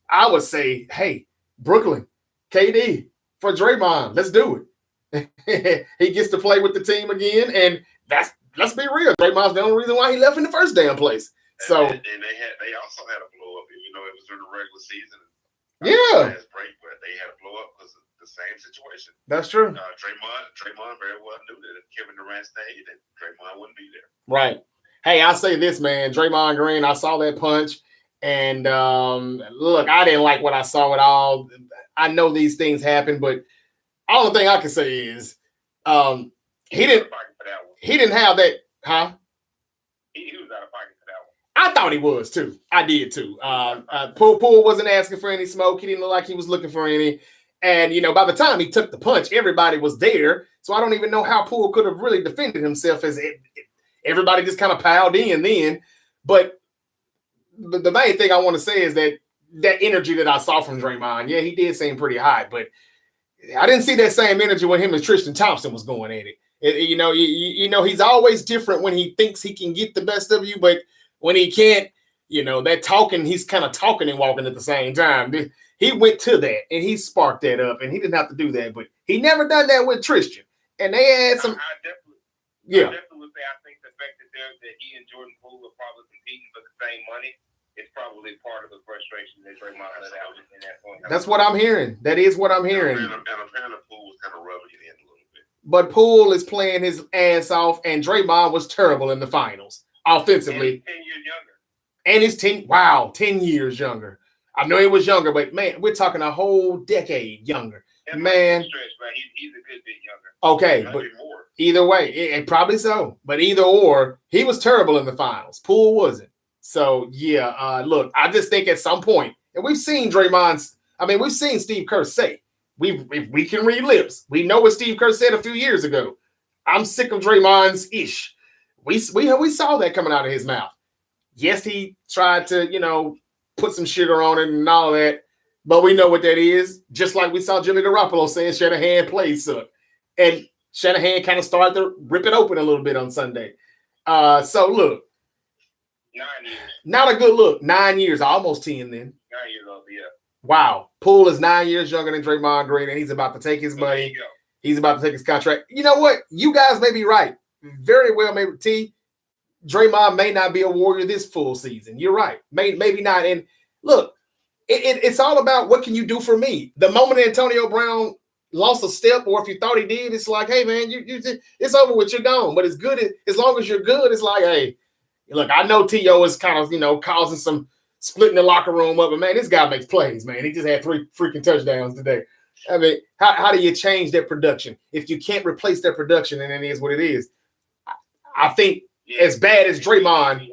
I would say, hey, Brooklyn, KD for Draymond, let's do it. He gets to play with the team again, and let's be real. Draymond's the only reason why he left in the first damn place. So and they also had a blow up. It was during the regular season. Yeah, break, but they had a blow up because of the same situation. That's true. Draymond very well knew that if Kevin Durant stayed, that Draymond wouldn't be there. Right. Hey, I say this, man. Draymond Green, I saw that punch, and look, I didn't like what I saw at all. I know these things happen, but all the thing I can say is he didn't have that, huh? He was out of pocket for that one. I thought he was too. I did too. Poole wasn't asking for any smoke. He didn't look like he was looking for any. And by the time he took the punch, everybody was there. So I don't even know how Poole could have really defended himself, as everybody just kind of piled in then. But the main thing I want to say is that energy that I saw from Draymond, yeah, he did seem pretty high, but I didn't see that same energy when him and Tristan Thompson was going at it. He's always different when he thinks he can get the best of you, but when he can't, that talking, he's kind of talking and walking at the same time. He went to that and he sparked that up, and he didn't have to do that, but he never done that with Tristan. And they had some. I definitely would say I think the fact that he and Jordan Poole are probably competing for the same money is probably part of the frustration that Draymond let out in that point. That's what I'm hearing. That is what I'm hearing. And apparently Poole was kind of rubbing it in a little bit. But Poole is playing his ass off, and Draymond was terrible in the finals offensively. And he's 10 years younger. And he's 10 years younger. I know he was younger, but man, we're talking a whole decade younger. Man, stretch, right? He's a good bit younger. Okay, but either way, it probably so. But either or, he was terrible in the finals. Poole wasn't. So yeah, look, I just think at some point, and we've seen we've seen Steve Kerr say, we can read lips. We know what Steve Kerr said a few years ago. I'm sick of Draymond's ish. We saw that coming out of his mouth. Yes, he tried to, put some sugar on it and all that, but we know what that is. Just like we saw Jimmy Garoppolo saying Shanahan plays suck. And Shanahan kind of started to rip it open a little bit on Sunday. So look, 9 years. Not a good look. 9 years, almost 10 then. 9 years old, yeah. Wow. Poole is 9 years younger than Draymond Green, and he's about to take his money. He's about to take his contract. You know what? You guys may be right. Very well, maybe T. Draymond may not be a Warrior this full season. You're right. Maybe not. And look, it's all about what can you do for me. The moment Antonio Brown lost a step, or if you thought he did, it's like, hey man, it's over with. You're gone. But it's good as long as you're good. It's like, hey, look, I know T.O. is kind of causing some splitting the locker room up, but man, this guy makes plays, man. He just had 3 freaking touchdowns today. I mean, how do you change that production if you can't replace that production? And it is what it is. I think as bad as Draymond, even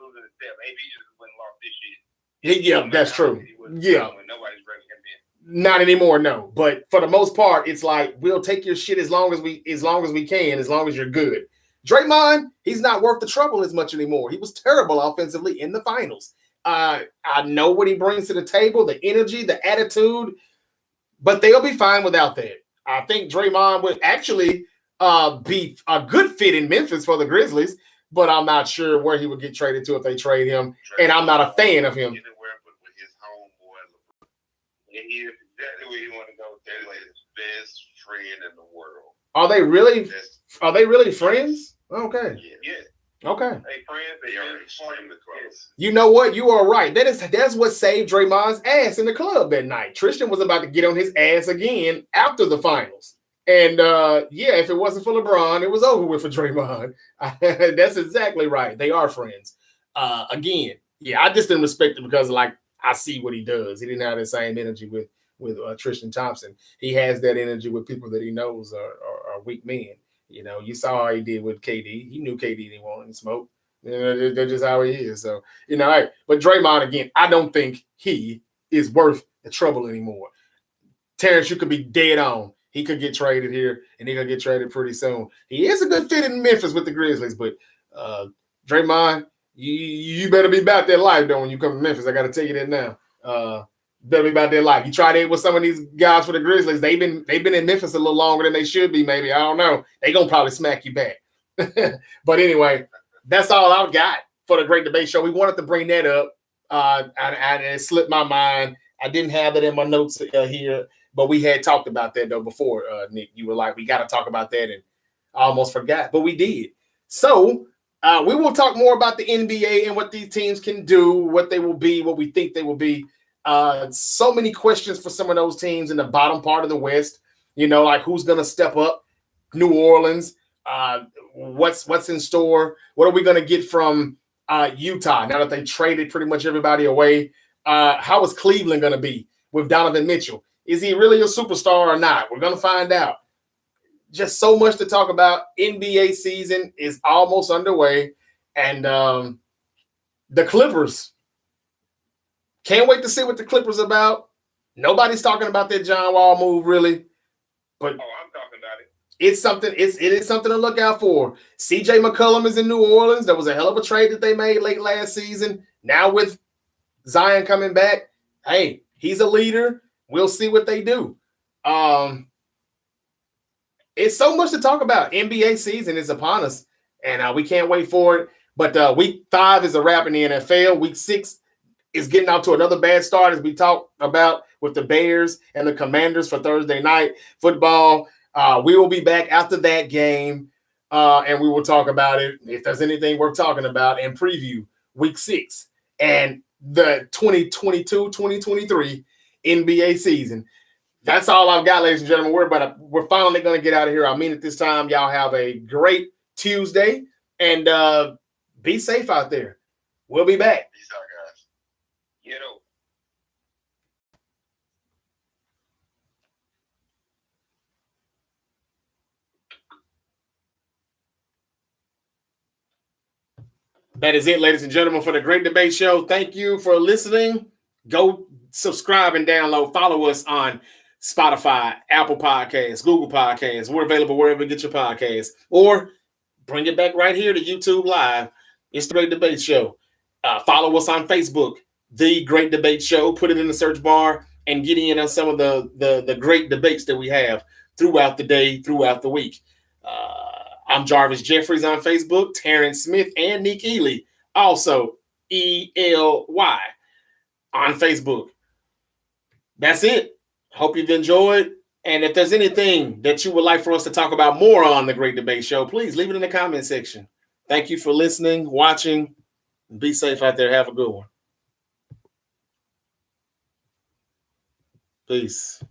losing a step, maybe he just wouldn't lost this shit. Yeah, that's true. Yeah, nobody's ready him in. Not anymore, no. But for the most part, it's like we'll take your shit as long as we can, as long as you're good. Draymond, he's not worth the trouble as much anymore. He was terrible offensively in the finals. I know what he brings to the table, the energy, the attitude, but they'll be fine without that. I think Draymond would actually be a good fit in Memphis for the Grizzlies, but I'm not sure where he would get traded to if they trade him, and I'm not a fan of him. Anywhere but with his homeboy. And he is exactly where you want to go. That is his best friend in the world. Are they really friends? Okay. Yeah. Okay. Hey, friends, They are extremely close. You know what? You are right. That's what saved Draymond's ass in the club that night. Tristan was about to get on his ass again after the finals. And if it wasn't for LeBron, it was over with for Draymond. That's exactly right. They are friends. Again, I just didn't respect him because I see what he does. He didn't have the same energy with Tristan Thompson. He has that energy with people that he knows are weak men. You saw how he did with KD. He knew KD didn't want to smoke. That's just how he is. So, hey, but Draymond, again, I don't think he is worth the trouble anymore. Terrence, you could be dead on. He could get traded here, and he could get traded pretty soon. He is a good fit in Memphis with the Grizzlies, but Draymond, you better be about that life, though, when you come to Memphis. I got to tell you that now. Better be about their life. You tried it with some of these guys for the Grizzlies. They've been in Memphis a little longer than they should be, maybe. I don't know. They're going to probably smack you back. But anyway, that's all I've got for the Great Debate Show. We wanted to bring that up. It slipped my mind. I didn't have it in my notes here, but we had talked about that, though, before, Nick. You were like, we got to talk about that, and I almost forgot, but we did. So we will talk more about the NBA and what these teams can do, what they will be, what we think they will be. So many questions for some of those teams in the bottom part of the West, like who's going to step up? New Orleans, what's in store? What are we going to get from Utah now that they traded pretty much everybody away? How is Cleveland going to be with Donovan Mitchell? Is he really a superstar or not? We're going to find out. Just so much to talk about. NBA season is almost underway, and the Clippers. Can't wait to see what the Clippers are about. Nobody's talking about that John Wall move, really. But I'm talking about it. It's something. It is something to look out for. CJ McCollum is in New Orleans. That was a hell of a trade that they made late last season. Now with Zion coming back, hey, he's a leader. We'll see what they do. It's so much to talk about. NBA season is upon us, and we can't wait for it. But week 5 is a wrap in the NFL. Week 6 is getting out to another bad start, as we talked about with the Bears and the Commanders for Thursday night football. We will be back after that game, and we will talk about it if there's anything worth talking about and preview week 6 and the 2022-2023 NBA season. That's all I've got, ladies and gentlemen. We're finally going to get out of here. I mean it this time. Y'all have a great Tuesday, and be safe out there. We'll be back. Peace out, guys. You know. That is it, ladies and gentlemen, for the Great Debate Show. Thank you for listening. Go subscribe and download. Follow us on Spotify, Apple Podcasts, Google Podcasts. We're available wherever you get your podcasts. Or bring it back right here to YouTube Live. It's the Great Debate Show. Follow us on Facebook, The Great Debate Show. Put it in the search bar and get in on some of the great debates that we have. throughout the day, throughout the week. I'm Jarvis Jeffries on Facebook, Terrence Smith and Nick Ely, also ELY on Facebook. That's it. Hope you've enjoyed. And if there's anything that you would like for us to talk about more on the Great Debate Show, please leave it in the comment section. Thank you for listening, watching. Be safe out there. Have a good one. Peace.